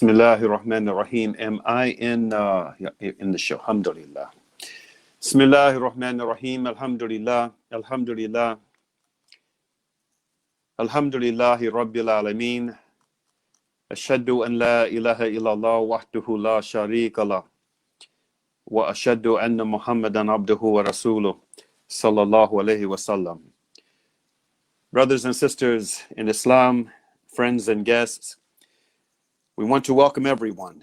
Bismillahir Rahmanir Rahim. Am I in the show? Alhamdulillah. Bismillahir Rahmanir Rahim. Alhamdulillah. Alhamdulillah. Alhamdulillahi Rabbil Alameen. Ashhadu an la ilaha illallah wahdahu la sharika lah. Wa ashhadu anna Muhammadan abduhu wa rasuluh. Sallallahu alayhi wa sallam. Brothers and sisters in Islam, friends and guests, we want to welcome everyone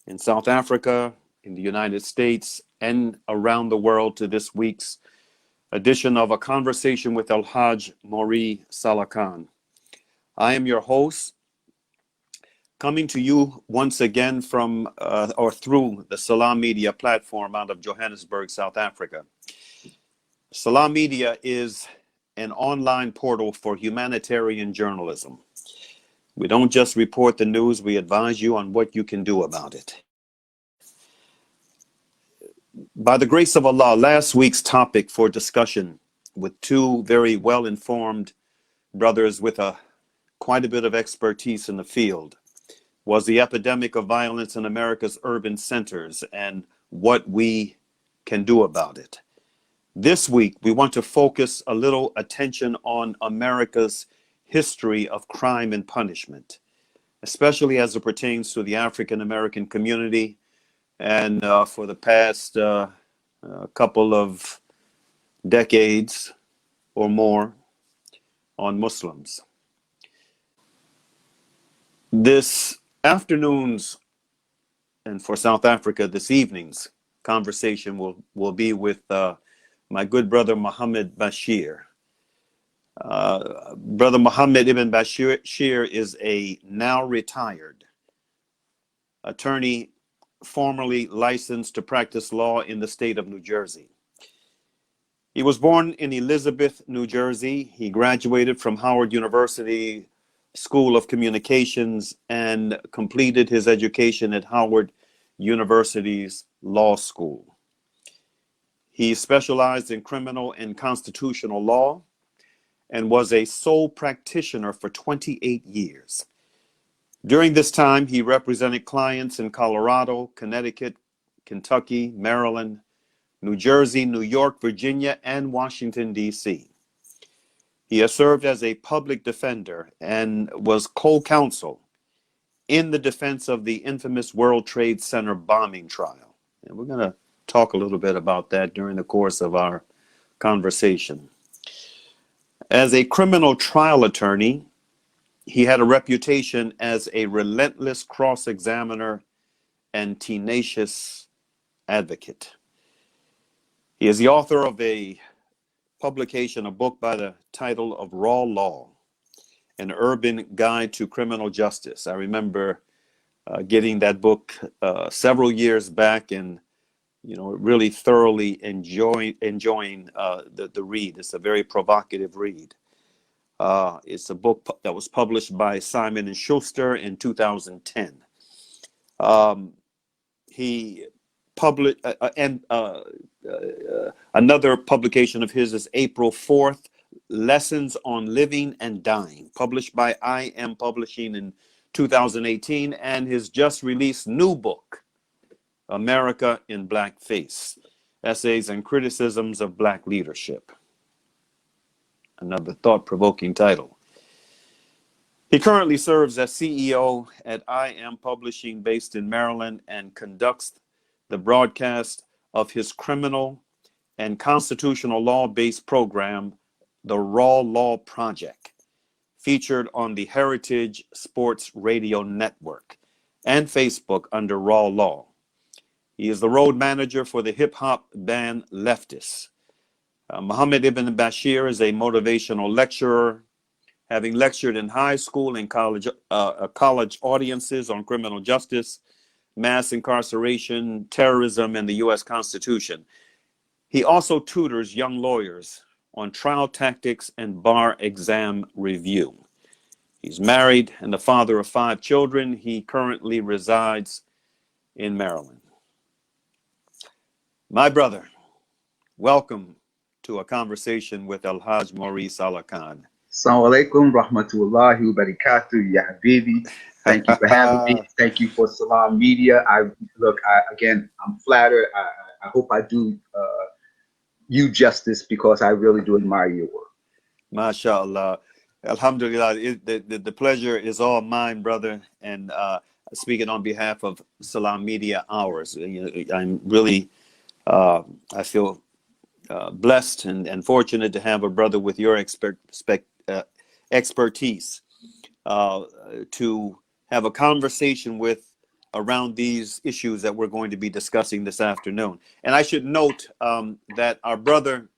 in South Africa, in the United States, and around the world to this week's edition of A Conversation with Al-Hajj Mauri Saalakhan. I am your host, coming to you once again from or through the Salam Media platform out of Johannesburg, South Africa. Salam Media is an online portal for humanitarian journalism. We don't just report the news, we advise you on what you can do about it. By the grace of Allah, last week's topic for discussion with two very well-informed brothers with quite a bit of expertise in the field was the epidemic of violence in America's urban centers and what we can do about it. This week, we want to focus a little attention on America's history of crime and punishment, especially as it pertains to the African American community and for the past couple of decades or more on Muslims. This afternoon's, and for South Africa, this evening's conversation will be with my good brother Ibn Bashir. Brother Muhammad Ibn Bashir is a now retired attorney, formerly licensed to practice law in the state of New Jersey. He was born in Elizabeth, New Jersey. He graduated from Howard University School of Communications and completed his education at Howard University's Law School. He specialized in criminal and constitutional law and was a sole practitioner for 28 years. During this time, he represented clients in Colorado, Connecticut, Kentucky, Maryland, New Jersey, New York, Virginia, and Washington, D.C. He has served as a public defender and was co-counsel in the defense of the infamous World Trade Center bombing trial. And we're going to talk a little bit about that during the course of our conversation. As a criminal trial attorney, he had a reputation as a relentless cross-examiner and tenacious advocate. He is the author of a publication, a book by the title of Raw Law, an urban guide to criminal justice. I remember getting that book several years back and really thoroughly enjoying the read. It's a very provocative read. It's a book that was published by Simon & Schuster in 2010. He published, another publication of his is April 4th, Lessons on Living and Dying, published by I Am Publishing in 2018, and his just released new book, America in Blackface, Essays and Criticisms of Black Leadership. Another thought-provoking title. He currently serves as CEO at I Am Publishing based in Maryland and conducts the broadcast of his criminal and constitutional law-based program, the Raw Law Project, featured on the Heritage Sports Radio Network and Facebook under Raw Law. He is the road manager for the hip-hop band Leftists. Muhammad Ibn Bashir is a motivational lecturer, having lectured in high school and college audiences on criminal justice, mass incarceration, terrorism, and the U.S. Constitution. He also tutors young lawyers on trial tactics and bar exam review. He's married and the father of 5 children. He currently resides in Maryland. My brother, welcome to A Conversation with Al-Hajj Mauri Saalakhan. Assalamu alaikum rahmatullahi wa barakatuh, ya habibi. Thank you for having me. Thank you for Salam Media. Again, I'm flattered. I hope I do you justice, because I really do admire your work. MashaAllah. Alhamdulillah. The pleasure is all mine, brother. And speaking on behalf of Salam Media Hours, I'm really, I feel blessed and fortunate to have a brother with your expertise to have a conversation with around these issues that we're going to be discussing this afternoon. And I should note that our brother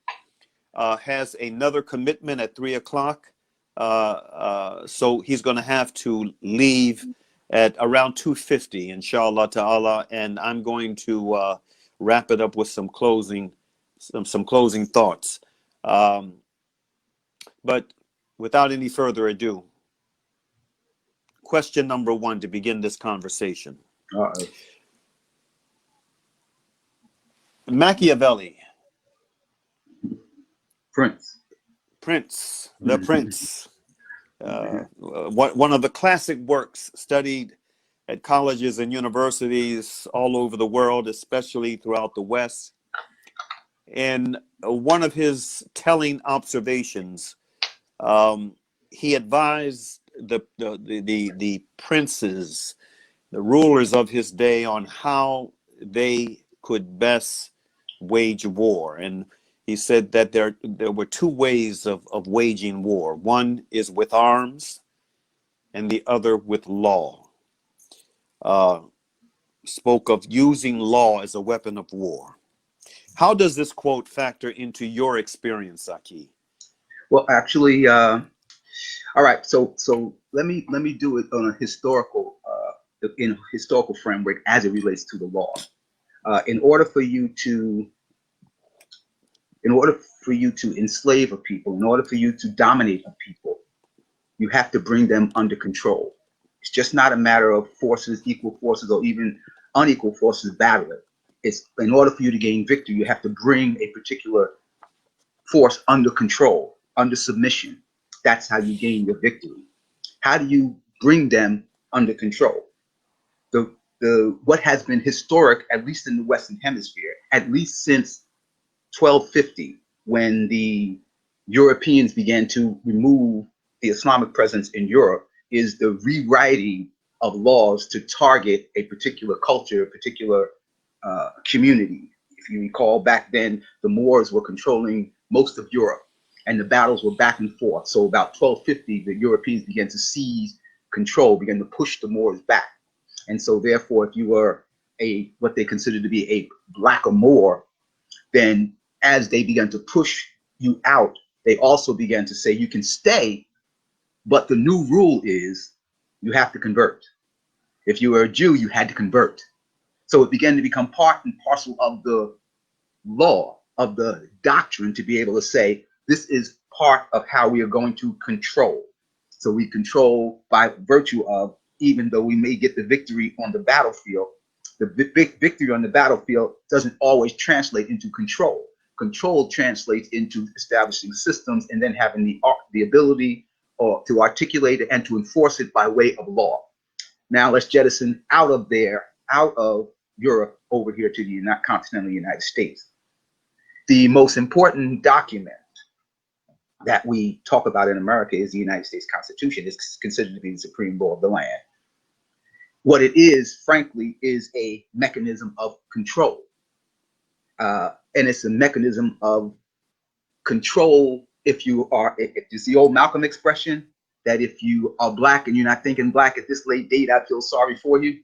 has another commitment at 3 o'clock. So he's going to have to leave at around 2:50, inshallah ta'ala. And I'm going to wrap it up with some closing thoughts. But without any further ado, question number one to begin this conversation. Machiavelli. Prince, the Prince. One of the classic works studied at colleges and universities all over the world, especially throughout the West. And one of his telling observations, he advised the princes, the rulers of his day, on how they could best wage war. And he said that there were two ways of waging war. One is with arms, and the other with law. Spoke of using law as a weapon of war. How does this quote factor into your experience, Zaki? Well, actually, all right. So let me do it on a historical framework as it relates to the law. In order for you to enslave a people, in order for you to dominate a people, you have to bring them under control. It's just not a matter of forces, equal forces, or even unequal forces battling. It's in order for you to gain victory, you have to bring a particular force under control, under submission. That's how you gain your victory. How do you bring them under control? What has been historic, at least in the Western Hemisphere, at least since 1250, when the Europeans began to remove the Islamic presence in Europe, is the rewriting of laws to target a particular culture, a particular community. If you recall, back then, the Moors were controlling most of Europe, and the battles were back and forth. So about 1250, the Europeans began to seize control, began to push the Moors back. And so therefore, if you were what they considered to be a black or Moor, then as they began to push you out, they also began to say you can stay, but the new rule is you have to convert. If you were a Jew, you had to convert. So it began to become part and parcel of the law, of the doctrine, to be able to say, this is part of how we are going to control. So we control by virtue of, even though we may get the victory on the battlefield, the victory on the battlefield doesn't always translate into control. Control translates into establishing systems and then having the ability to articulate it and to enforce it by way of law. Now let's jettison out of Europe over here to the continental United States. The most important document that we talk about in America is the United States Constitution. It's considered to be the supreme law of the land. What it is, frankly, is a mechanism of control. And it's a mechanism of control if it's the old Malcolm expression that if you are black and you're not thinking black at this late date, I feel sorry for you.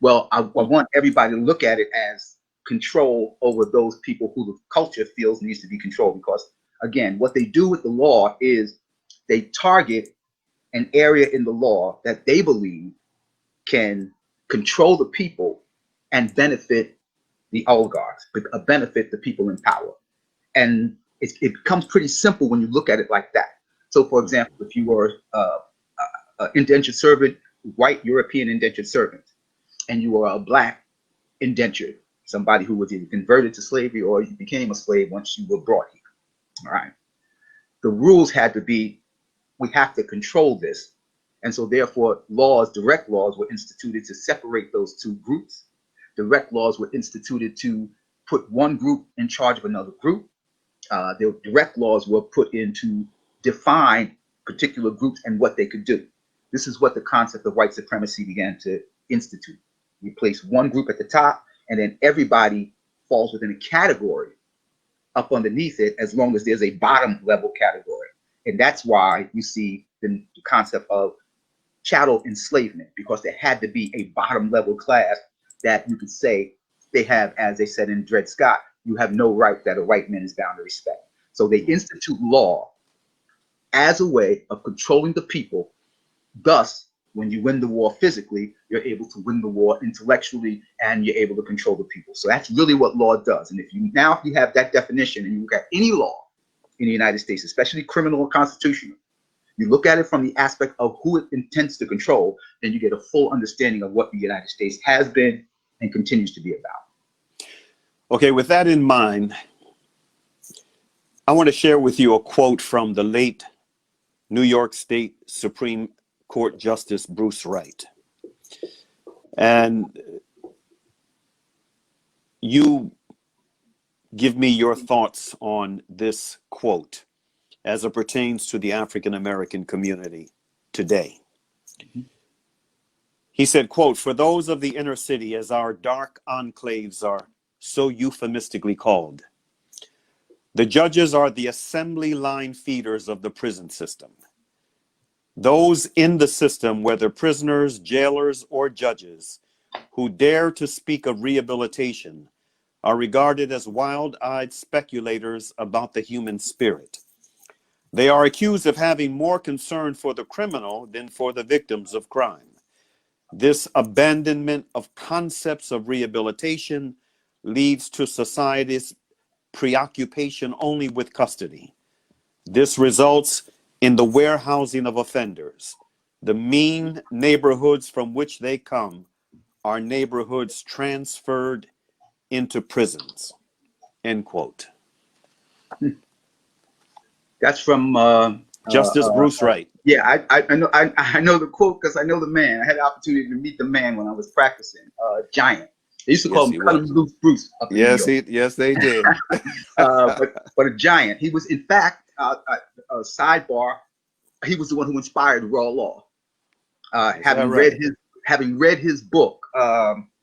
Well, I want everybody to look at it as control over those people who the culture feels needs to be controlled. Because again, what they do with the law is they target an area in the law that they believe can control the people and benefit the oligarchs, benefit the people in power. And it becomes pretty simple when you look at it like that. So for example, if you were an indentured servant, white European indentured servant, and you were a black indentured, somebody who was either converted to slavery or you became a slave once you were brought here, all right? The rules had to be, we have to control this. And so therefore laws, direct laws, were instituted to separate those two groups. Direct laws were instituted to put one group in charge of another group. The direct laws were put in to define particular groups and what they could do. This is what the concept of white supremacy began to institute. You place one group at the top, and then everybody falls within a category up underneath it, as long as there's a bottom level category. And that's why you see the concept of chattel enslavement, because there had to be a bottom level class that you could say they have, as they said in Dred Scott, you have no right that a white man is bound to respect. So they institute law as a way of controlling the people. Thus, when you win the war physically, you're able to win the war intellectually, and you're able to control the people. So that's really what law does. And if you have that definition and you look at any law in the United States, especially criminal or constitutional, you look at it from the aspect of who it intends to control, then you get a full understanding of what the United States has been and continues to be about. Okay, with that in mind, I want to share with you a quote from the late New York State Supreme Court Justice Bruce Wright. And you give me your thoughts on this quote as it pertains to the African American community today. He said, quote, "For those of the inner city, as our dark enclaves are so euphemistically called, the judges are the assembly line feeders of the prison system. Those in the system, whether prisoners, jailers, or judges, who dare to speak of rehabilitation are regarded as wild-eyed speculators about the human spirit. They are accused of having more concern for the criminal than for the victims of crime. This abandonment of concepts of rehabilitation leads to society's preoccupation only with custody. This results in the warehousing of offenders. The mean neighborhoods from which they come are neighborhoods transferred into prisons." End quote. That's from Justice Bruce Wright. Yeah, I know the quote because I know the man. I had the opportunity to meet the man when I was practicing. Giant. They used to call him Cut 'em Loose Bruce up in New York. Yes, they did. But a giant. He was, in fact, a sidebar. He was the one who inspired raw law. Having read his book,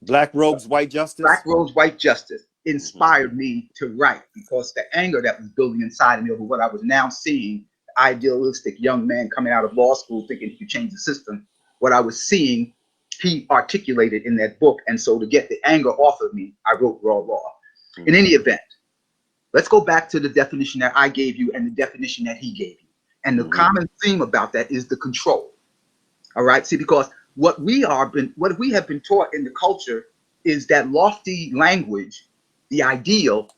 Black Robes, White Justice. Black Robes, White Justice inspired me to write, because the anger that was building inside of me over what I was now seeing, the idealistic young man coming out of law school thinking he could change the system, what I was seeing, he articulated in that book. And so to get the anger off of me, I wrote Raw Law. In any event, let's go back to the definition that I gave you and the definition that he gave you. And the common theme about that is the control. All right. See, because what we have been taught in the culture is that lofty language, the ideal,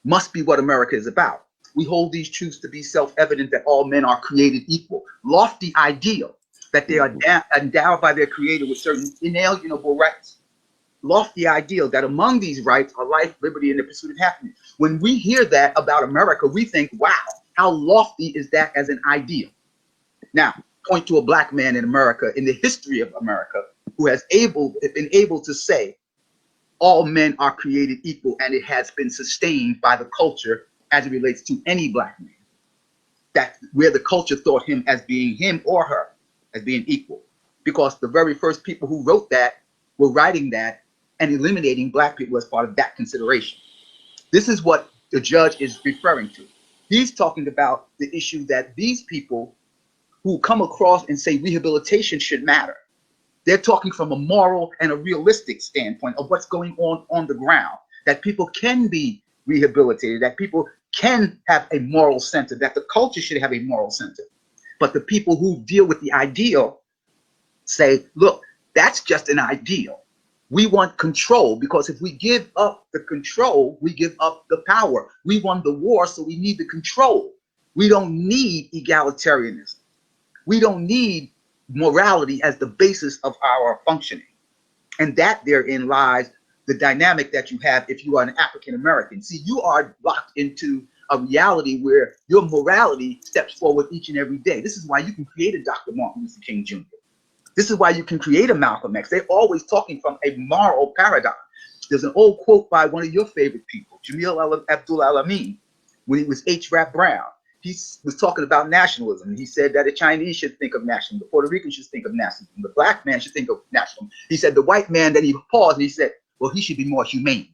must be what America is about. We hold these truths to be self-evident, that all men are created equal. Lofty ideal, that they are endowed by their creator with certain inalienable rights. Lofty ideal that among these rights are life, liberty, and the pursuit of happiness. When we hear that about America, we think, wow, how lofty is that as an ideal? Now, point to a black man in America, in the history of America, who has been able to say all men are created equal, and it has been sustained by the culture as it relates to any black man. That where the culture thought him as being him or her as being equal, because the very first people who wrote that were writing that and eliminating black people as part of that consideration. This is what the judge is referring to. He's talking about the issue that these people who come across and say rehabilitation should matter, they're talking from a moral and a realistic standpoint of what's going on the ground, that people can be rehabilitated, that people can have a moral center, that the culture should have a moral center. But the people who deal with the ideal say, look, that's just an ideal. We want control, because if we give up the control, we give up the power. We won the war, so we need the control. We don't need egalitarianism. We don't need morality as the basis of our functioning. And that therein lies the dynamic that you have if you are an African American. See, you are locked into a reality where your morality steps forward each and every day. This is why you can create a Dr. Martin Luther King Jr. This is why you can create a Malcolm X. They're always talking from a moral paradigm. There's an old quote by one of your favorite people, Jamil Abdullah Al-Amin, when he was H. Rap Brown. He was talking about nationalism. He said that the Chinese should think of nationalism, the Puerto Ricans should think of nationalism, the black man should think of nationalism. He said the white man, then he paused and he said, well, he should be more humane.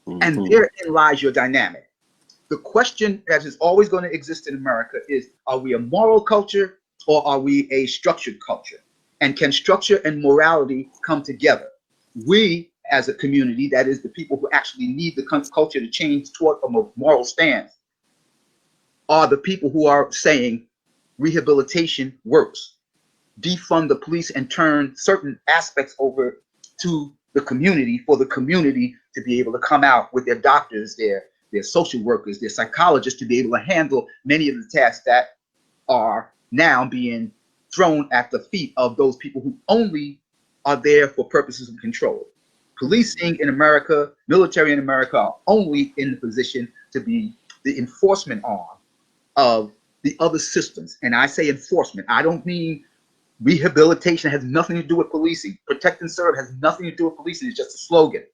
And therein lies your dynamic. The question that is always going to exist in America is, are we a moral culture or are we a structured culture? And can structure and morality come together? We, as a community, that is the people who actually need the culture to change toward a moral stance, are the people who are saying rehabilitation works. Defund the police and turn certain aspects over to the community for the community to be able to come out with their doctors, their social workers, their psychologists to be able to handle many of the tasks that are now being thrown at the feet of those people who only are there for purposes of control. Policing in America, military in America are only in the position to be the enforcement arm of the other systems. And I say enforcement, I don't mean rehabilitation. Has nothing to do with policing. Protect and serve has nothing to do with policing. It's just a slogan.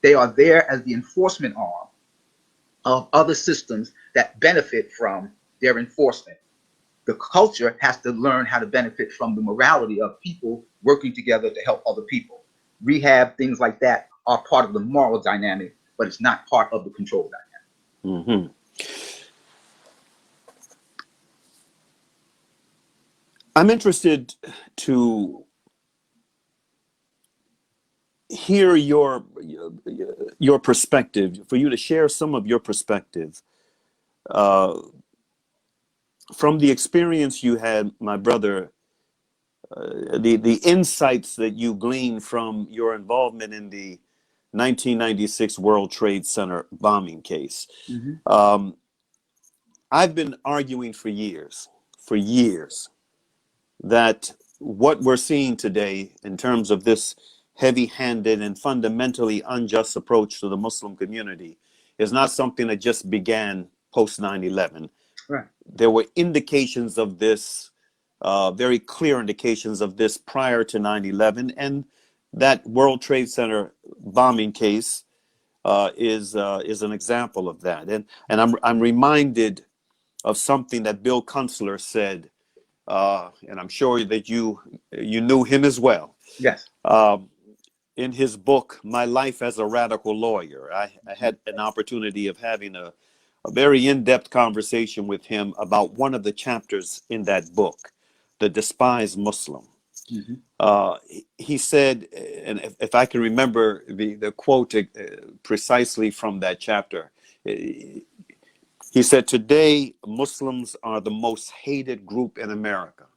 They are there as the enforcement arm of other systems that benefit from their enforcement. The culture has to learn how to benefit from the morality of people working together to help other people. Rehab, things like that are part of the moral dynamic, but it's not part of the control dynamic. I'm interested to hear your perspective, for you to share some of your perspective from the experience you had, my brother, the insights that you gleaned from your involvement in the 1996 World Trade Center bombing case. I've been arguing for years, that what we're seeing today in terms of this heavy-handed and fundamentally unjust approach to the Muslim community is not something that just began post 9/11. Right. There were indications of this, very clear indications of this prior to 9/11, and that World Trade Center bombing case is an example of that. And I'm reminded of something that Bill Kunstler said, and I'm sure that you knew him as well. Yes. In his book, My Life as a Radical Lawyer, I had an opportunity of having a very in-depth conversation with him about one of the chapters in that book, The Despised Muslim. He said, and if I can remember the quote precisely from that chapter, he said, today, Muslims are the most hated group in America.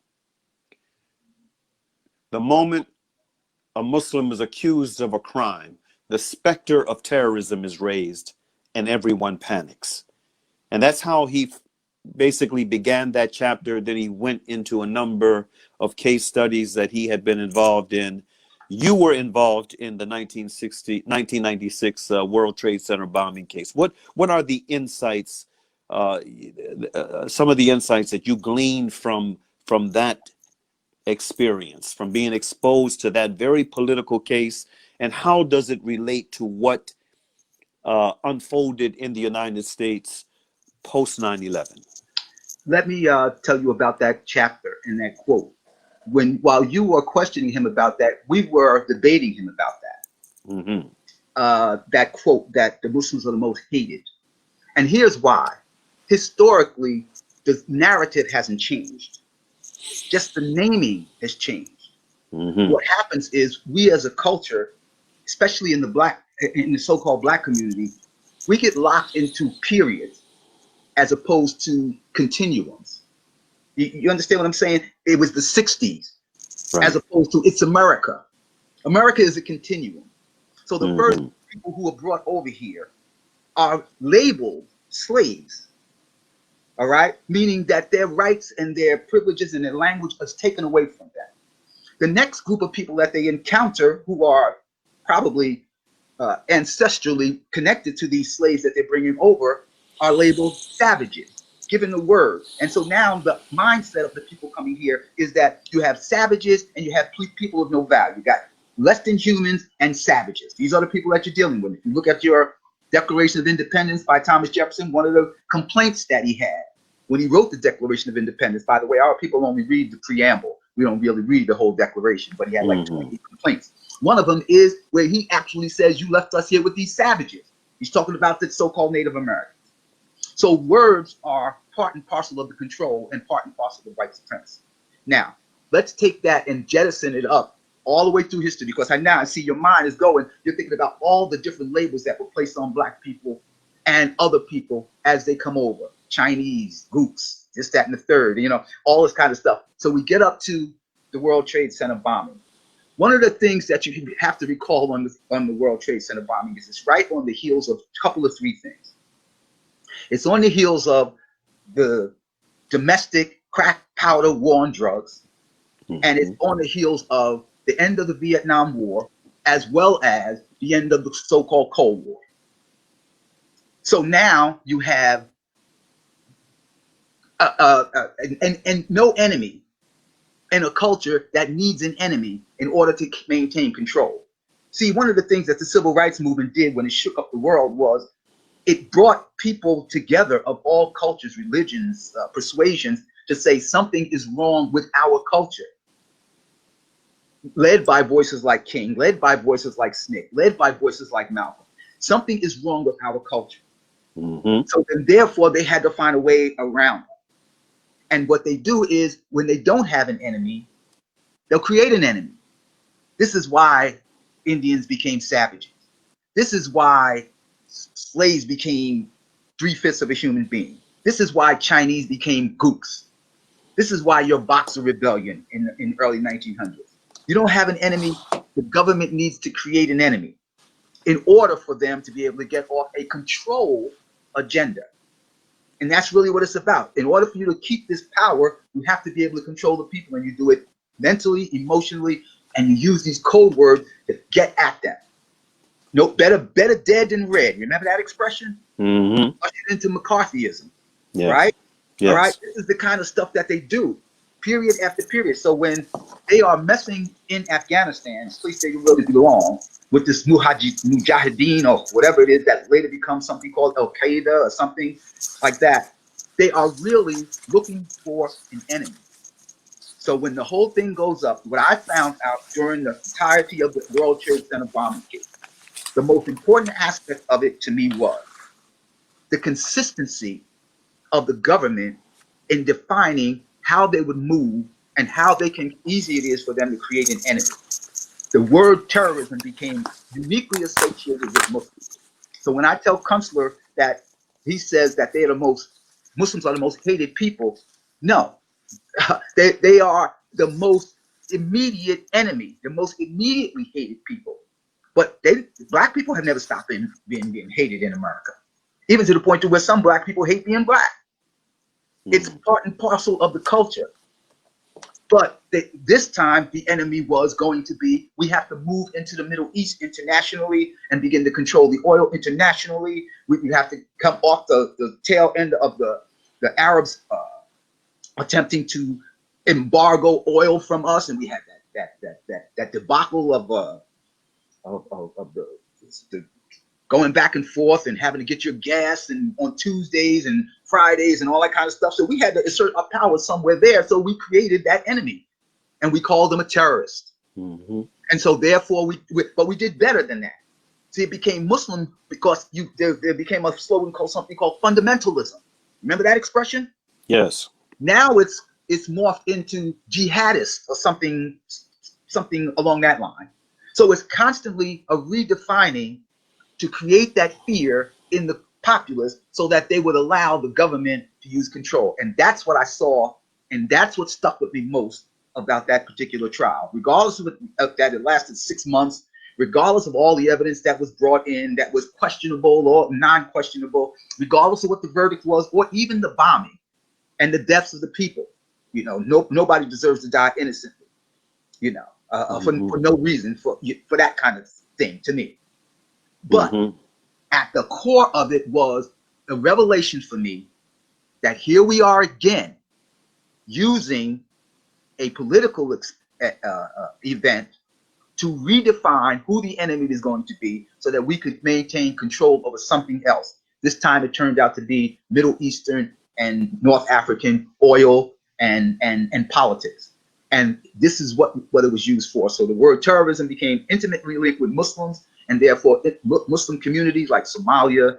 The moment a Muslim is accused of a crime, the specter of terrorism is raised and everyone panics. And that's how he basically began that chapter. Then he went into a number of case studies that he had been involved in. You were involved in the 1996 World Trade Center bombing case. What are the insights, some of the insights that you gleaned from that experience, from being exposed to that very political case, and how does it relate to what unfolded in the United States post 9/11? Let me tell you about that chapter and that quote. While you were questioning him about that, we were debating him about that. That quote that the Muslims are the most hated. And here's why. Historically, the narrative hasn't changed. Just the naming has changed. What happens is we as a culture, especially in the so-called black community, we get locked into periods as opposed to continuums. You understand what I'm saying? It was the 60s, right, as opposed to it's America. America is a continuum. So the first people who are brought over here are labeled slaves. All right? Meaning that their rights and their privileges and their language is taken away from them. The next group of people that they encounter, who are probably ancestrally connected to these slaves that they're bringing over are labeled savages, given the word. And so now the mindset of the people coming here is that you have savages and you have people of no value. You got less than humans and savages. These are the people that you're dealing with. If you look at your Declaration of Independence by Thomas Jefferson, one of the complaints that he had when he wrote the Declaration of Independence, by the way, our people only read the preamble. We don't really read the whole declaration, but he had like 20 complaints. One of them is where he actually says, you left us here with these savages. He's talking about the so-called Native Americans. So words are part and parcel of the control and part and parcel of white supremacy. Now, let's take that and jettison it up all the way through history, because I see your mind is going, you're thinking about all the different labels that were placed on black people and other people as they come over. Chinese, gooks, this, that, and the third, you know, all this kind of stuff. So we get up to the World Trade Center bombing. One of the things that you have to recall on the World Trade Center bombing is it's right on the heels of a couple of three things. It's on the heels of the domestic crack powder war on drugs, and it's on the heels of the end of the Vietnam War, as well as the end of the so-called Cold War. So now you have and no enemy in a culture that needs an enemy in order to maintain control. See, one of the things that the civil rights movement did when it shook up the world was it brought people together of all cultures, religions, persuasions, to say something is wrong with our culture. Led by voices like King, led by voices like Snick, led by voices like Malcolm. Something is wrong with our culture. So then therefore they had to find a way around it. And what they do is when they don't have an enemy, they'll create an enemy. This is why Indians became savages. This is why slaves became 3/5 of a human being. This is why Chinese became gooks. This is why your Boxer Rebellion in the early 1900s. You don't have an enemy. The government needs to create an enemy in order for them to be able to get off a control agenda. And that's really what it's about. In order for you to keep this power, you have to be able to control the people, and you do it mentally, emotionally, and you use these code words to get at them. No, better dead than red. Remember that expression? Ushered into McCarthyism, right? Yes. All right. This is the kind of stuff that they do, period after period. So when they are messing in Afghanistan, this place they really belong, with this Mujahideen or whatever it is that later becomes something called Al-Qaeda or something like that, they are really looking for an enemy. So when the whole thing goes up, what I found out during the entirety of the World Trade Center bombing case, the most important aspect of it to me was the consistency of the government in defining how they would move and how easy it is for them to create an enemy. The word terrorism became uniquely associated with Muslims. So when I tell Kunstler that he says that Muslims are the most hated people, no, they are the most immediate enemy, the most immediately hated people. But black people have never stopped being hated in America, even to the point to where some black people hate being black. It's part and parcel of the culture. But this time, the enemy was going to be, we have to move into the Middle East internationally and begin to control the oil internationally. We have to come off the tail end of the Arabs attempting to embargo oil from us. And we had that debacle of the going back and forth and having to get your gas and on Tuesdays and Fridays and all that kind of stuff. So we had to assert our power somewhere there. So we created that enemy and we called them a terrorist. And so therefore we did better than that. See, it became Muslim because there became a slogan called something called fundamentalism. Remember that expression? Yes. Now it's morphed into jihadist or something along that line. So it's constantly a redefining to create that fear in the populace so that they would allow the government to use control. And that's what I saw, and that's what stuck with me most about that particular trial. Regardless of that it lasted 6 months, regardless of all the evidence that was brought in that was questionable or non-questionable, regardless of what the verdict was, or even the bombing and the deaths of the people. You know, nobody deserves to die innocently, you know, for no reason, for that kind of thing to me. But at the core of it was a revelation for me that here we are again using a political event to redefine who the enemy is going to be so that we could maintain control over something else. This time it turned out to be Middle Eastern and North African oil and politics. And this is what it was used for. So the word terrorism became intimately linked with Muslims, and therefore Muslim communities like Somalia,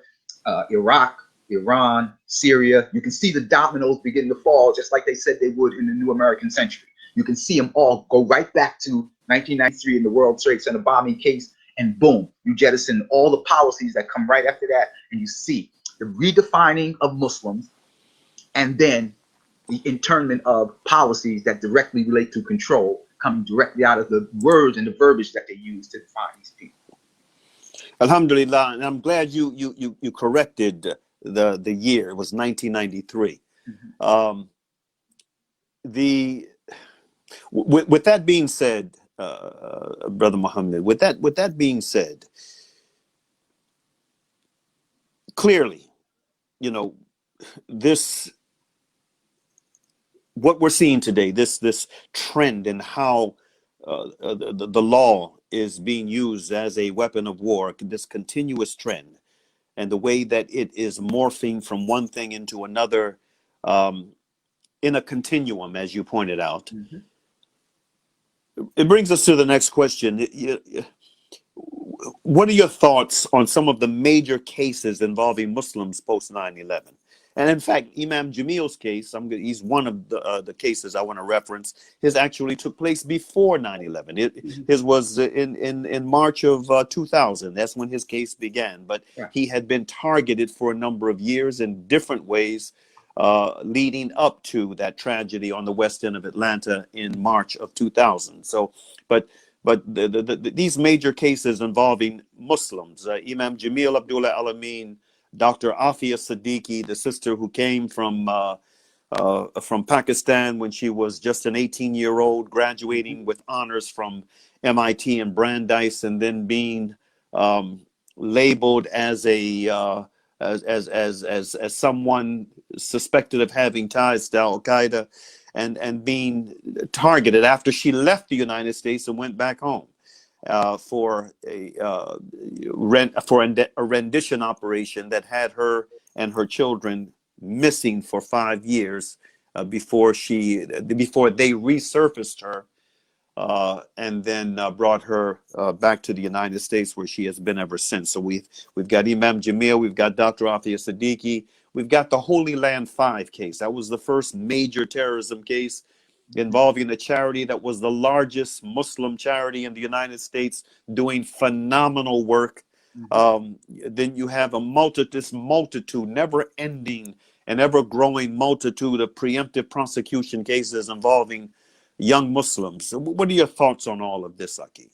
Iraq, Iran, Syria. You can see the dominoes begin to fall, just like they said they would in the new American century. You can see them all go right back to 1993 in the World Trade Center bombing case, and boom, you jettison all the policies that come right after that, and you see the redefining of Muslims, and then the internment of policies that directly relate to control coming directly out of the words and the verbiage that they use to define these people. Alhamdulillah, and I'm glad you corrected the year. It was 1993. With that being said, Brother Muhammad, with that being said, clearly, you know, what we're seeing today, this trend in how the law is being used as a weapon of war, this continuous trend, and the way that it is morphing from one thing into another in a continuum, as you pointed out. It brings us to the next question. What are your thoughts on some of the major cases involving Muslims post 9/11? And in fact, Imam Jamil's case, he's one of the cases I want to reference. His actually took place before 9/11. His was in March of 2000. That's when his case began. But he had been targeted for a number of years in different ways, leading up to that tragedy on the west end of Atlanta in March of 2000. So, but these major cases involving Muslims, Imam Jamil, Abdullah, Al-Amin, Dr. Aafia Siddiqui, the sister who came from Pakistan when she was just an 18-year-old, graduating with honors from MIT and Brandeis, and then being labeled as as someone suspected of having ties to Al-Qaeda, and being targeted after she left the United States and went back home for a rendition operation that had her and her children missing for 5 years before they resurfaced her and then brought her back to the United States, where she has been ever since. So we've got Imam Jamil, we've got Dr. Aafia Siddiqui, we've got the Holy Land 5 case. That was the first major terrorism case involving a charity that was the largest Muslim charity in the United States, doing phenomenal work. Then you have this multitude, never-ending and ever-growing multitude of preemptive prosecution cases involving young Muslims. So what are your thoughts on all of this, Aki?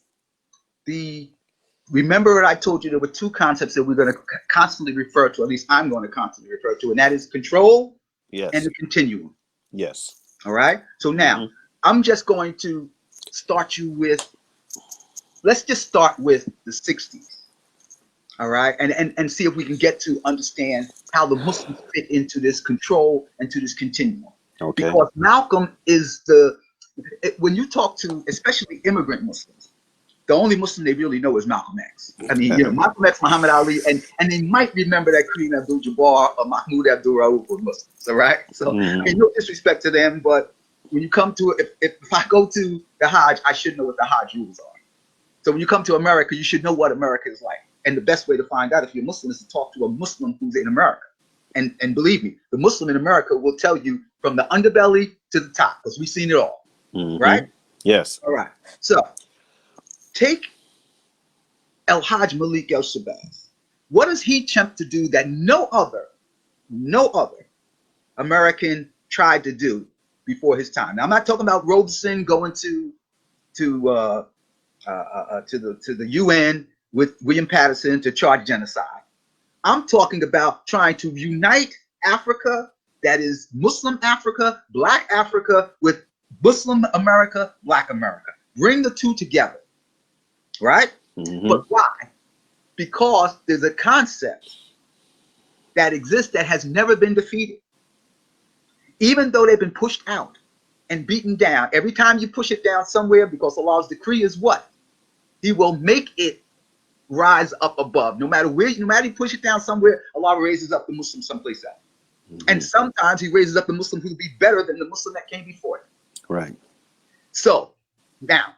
Remember what I told you, there were two concepts that we're going to constantly refer to, at least I'm going to constantly refer to, and that is control and the continuum. Yes. All right. So now I'm just going to start you with, let's just start with the 60s. All right. And see if we can get to understand how the Muslims fit into this control and to this continuum. Okay. Because Malcolm is when you talk to especially immigrant Muslims, the only Muslim they really know is Malcolm X. I mean, you know, Malcolm X, Muhammad Ali, and they might remember that Kareem Abdul-Jabbar or Mahmoud Abdul-Rauf were Muslims, all right? So, I mean, no disrespect to them, but when you come to it, if I go to the Hajj, I should know what the Hajj rules are. So when you come to America, you should know what America is like. And the best way to find out if you're Muslim is to talk to a Muslim who's in America. And believe me, the Muslim in America will tell you from the underbelly to the top, because we've seen it all, right? Yes. All right. So take El-Hajj Malik El-Shabazz. What does he attempt to do that no other American tried to do before his time? Now, I'm not talking about Robeson going to the UN with William Patterson to charge genocide. I'm talking about trying to unite Africa, that is Muslim Africa, Black Africa, with Muslim America, Black America. Bring the two together, right? But why? because there's a concept that exists that has never been defeated. Even though they've been pushed out and beaten down, every time you push it down somewhere, because Allah's decree is what? He will make it rise up above. No matter where, no matter you push it down somewhere, Allah raises up the Muslim someplace else. And sometimes he raises up the Muslim who will be better than the Muslim that came before it. Right. So now,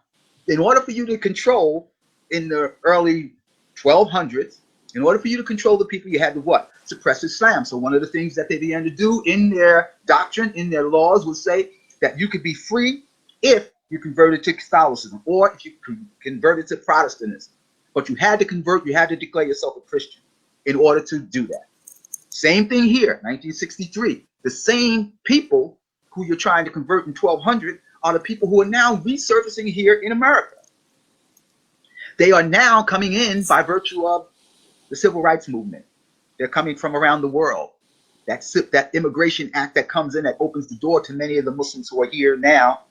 in order for you to control in the early 1200s, in order for you to control the people, you had to what? Suppress Islam. So one of the things that they began to do in their doctrine, in their laws, would say that you could be free if you converted to Catholicism or if you converted to Protestantism. But you had to convert, you had to declare yourself a Christian in order to do that. Same thing here, 1963. The same people who you're trying to convert in 1200 are the people who are now resurfacing here in America. They are now coming in by virtue of the Civil Rights Movement. They're coming from around the world. That Immigration Act that comes in, that opens the door to many of the Muslims who are here now.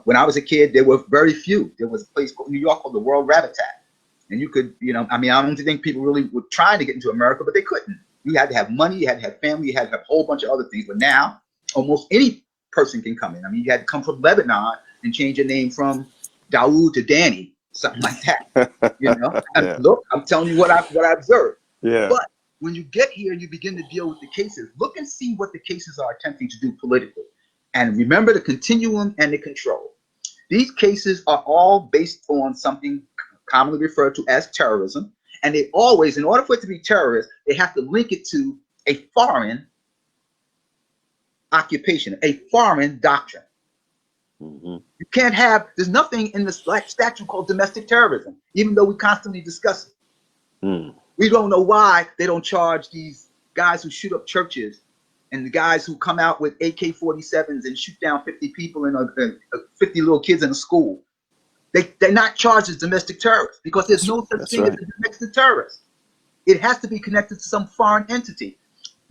When I was a kid, there were very few. There was a place called New York called the World Habitat. And you could, I mean, I don't think people really were trying to get into America, but they couldn't. You had to have money, you had to have family, you had to have a whole bunch of other things. But now, almost any person can come in. I mean, you had to come from Lebanon and change your name from Dawood to Danny, something like that. Yeah. Look, I'm telling you what I observed. Yeah. But when you get here and you begin to deal with the cases, look and see what the cases are attempting to do politically. And remember the continuum and the control. These cases are all based on something commonly referred to as terrorism. And they always, in order for it to be terrorist, they have to link it to a foreign occupation, a foreign doctrine. You can't have, there's nothing in the statute called domestic terrorism, even though we constantly discuss it. We don't know why they don't charge these guys who shoot up churches and the guys who come out with AK-47s and shoot down 50 people and 50 little kids in a school. They're not charged as domestic terrorists because there's no such thing as a domestic terrorist. It has to be connected to some foreign entity.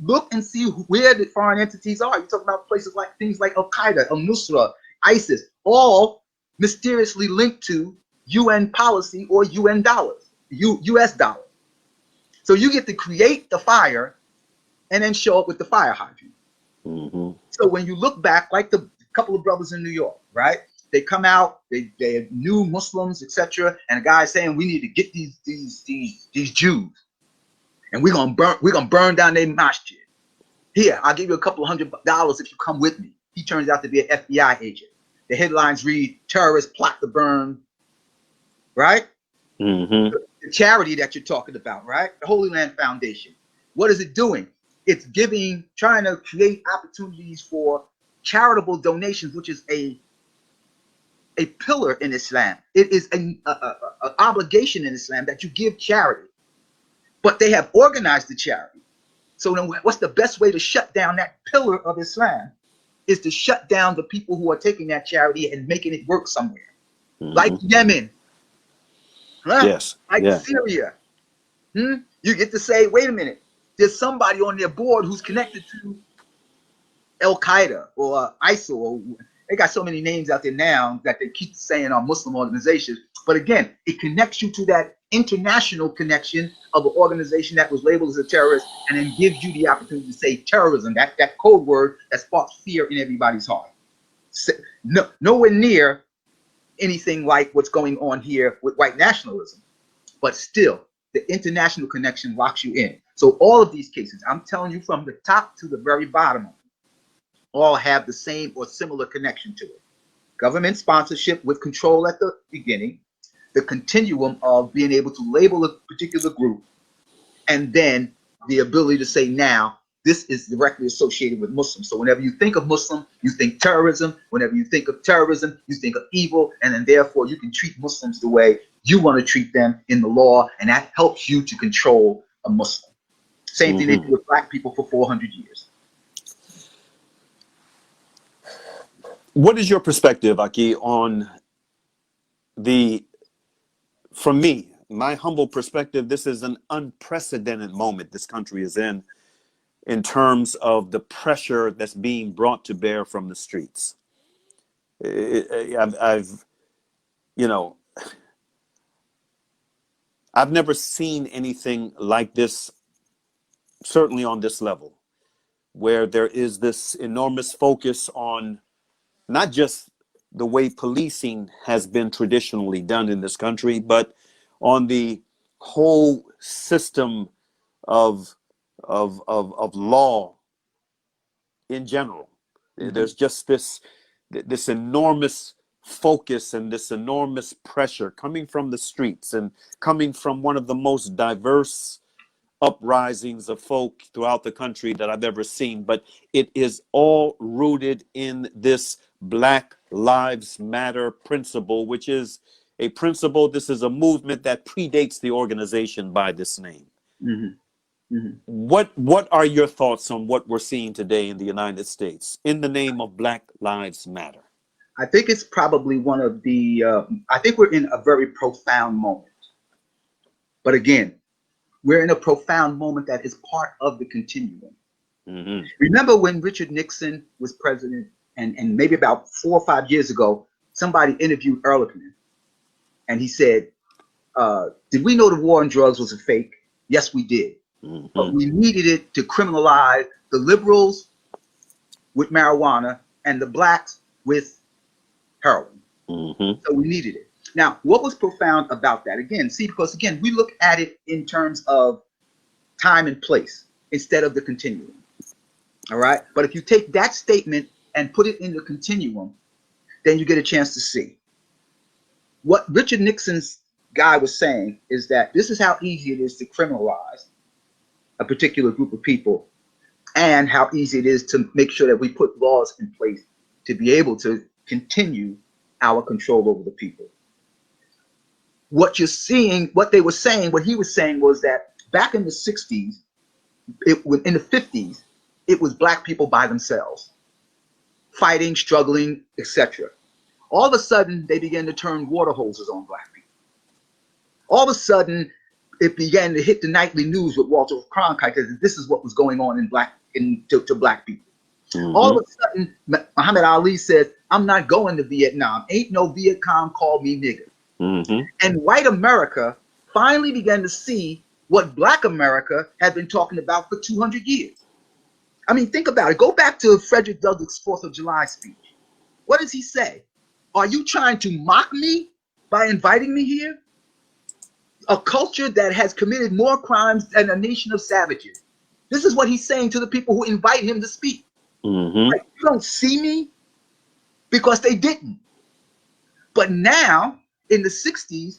Look and see where the foreign entities are. You're talking about places like things like Al-Qaeda, Al-Nusra, ISIS, all mysteriously linked to UN policy or UN dollars, US dollars. So you get to create the fire and then show up with the fire hydrant. So when you look back, like the couple of brothers in New York, right? They come out, they're new Muslims, etc. And a guy saying we need to get these Jews, and we're gonna burn down their masjid. Here, I'll give you a couple $100 if you come with me. He turns out to be an FBI agent. The headlines read, "Terrorists plot to burn," right? The charity that you're talking about, right? The Holy Land Foundation. What is it doing? It's trying to create opportunities for charitable donations, which is a pillar in Islam. It is an obligation in Islam that you give charity. But they have organized the charity. So then what's the best way to shut down that pillar of Islam is to shut down the people who are taking that charity and making it work somewhere. Like Yemen. Yes. Like Syria. You get to say, wait a minute, there's somebody on their board who's connected to Al-Qaeda or ISIL. Or, they got so many names out there now that they keep saying are Muslim organizations. But again, it connects you to that international connection of an organization that was labeled as a terrorist, and then gives you the opportunity to say terrorism, that code word that sparks fear in everybody's heart. Nowhere near anything like what's going on here with white nationalism, but still the international connection locks you in. So all of these cases, I'm telling you, from the top to the very bottom, all have the same or similar connection to it. Government sponsorship with control at the beginning, the continuum of being able to label a particular group, and then the ability to say, now this is directly associated with Muslims. So whenever you think of Muslim, you think terrorism. Whenever you think of terrorism, you think of evil, and then therefore you can treat Muslims the way you want to treat them in the law, and that helps you to control a Muslim. Same thing they do with black people for 400 years. What is your perspective, Aki, on from me, my humble perspective, this is an unprecedented moment this country is in terms of the pressure that's being brought to bear from the streets. I've I've never seen anything like this, certainly on this level, where there is this enormous focus on not just the way policing has been traditionally done in this country, but on the whole system of law in general. There's just this enormous focus and this enormous pressure coming from the streets and coming from one of the most diverse uprisings of folk throughout the country that I've ever seen. But it is all rooted in this Black Lives Matter principle, which is a principle. This is a movement that predates the organization by this name. What are your thoughts on what we're seeing today in the United States in the name of Black Lives Matter? I think it's probably one of the, I think we're in a very profound moment. But again, we're in a profound moment that is part of the continuum. Remember when Richard Nixon was president, and maybe about 4 or 5 years ago, somebody interviewed Ehrlichman, and he said, did we know the war on drugs was a fake? Yes, we did. But we needed it to criminalize the liberals with marijuana and the blacks with heroin. So we needed it. Now, what was profound about that? Again, see, because again, we look at it in terms of time and place instead of the continuum. All right. But if you take that statement and put it in the continuum, then you get a chance to see. What Richard Nixon's guy was saying is that this is how easy it is to criminalize a particular group of people and how easy it is to make sure that we put laws in place to be able to continue our control over the people. What you're seeing, what they were saying, what he was saying was that back in the 60s, in the 50s, it was black people by themselves, fighting, struggling, etc. All of a sudden, they began to turn water hoses on black people. All of a sudden, it began to hit the nightly news with Walter Cronkite that this is what was going on to black people. All of a sudden, Muhammad Ali said, "I'm not going to Vietnam. Ain't no Viet Cong called me nigger." And white America finally began to see what black America had been talking about for 200 years. I mean, think about it. Go back to Frederick Douglass' 4th of July speech. What does he say? Are you trying to mock me by inviting me here? A culture that has committed more crimes than a nation of savages. This is what he's saying to the people who invite him to speak. Like, you don't see me because they didn't. But now, in the 60s,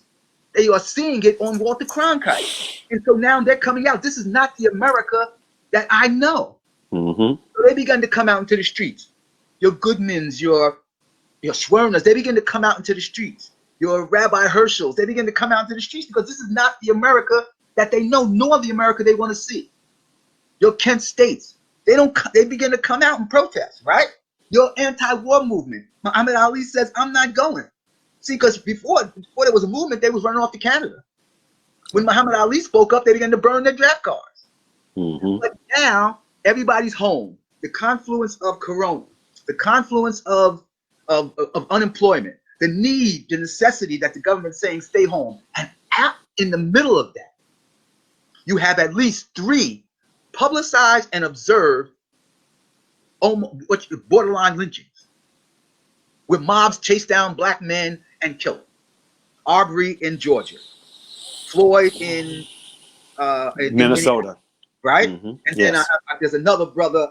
they are seeing it on Walter Cronkite. And so now they're coming out. This is not the America that I know. So they began to come out into the streets. Your Goodmans, your Schwerners, they begin to come out into the streets. Your Rabbi Herschels, they begin to come out into the streets because this is not the America that they know, nor the America they want to see. Your Kent States, they begin to come out and protest, right? Your anti-war movement. Muhammad Ali says, "I'm not going." See, because before there was a movement, they was running off to Canada. When Muhammad Ali spoke up, they began to burn their draft cards. But now everybody's home. The confluence of Corona, the confluence of unemployment, the need, the necessity that the government's saying stay home, and out in the middle of that, you have at least 3 publicized and observed borderline lynchings, where mobs chase down black men and kill them. Arbery in Georgia, Floyd in Minnesota, right? And then there's another brother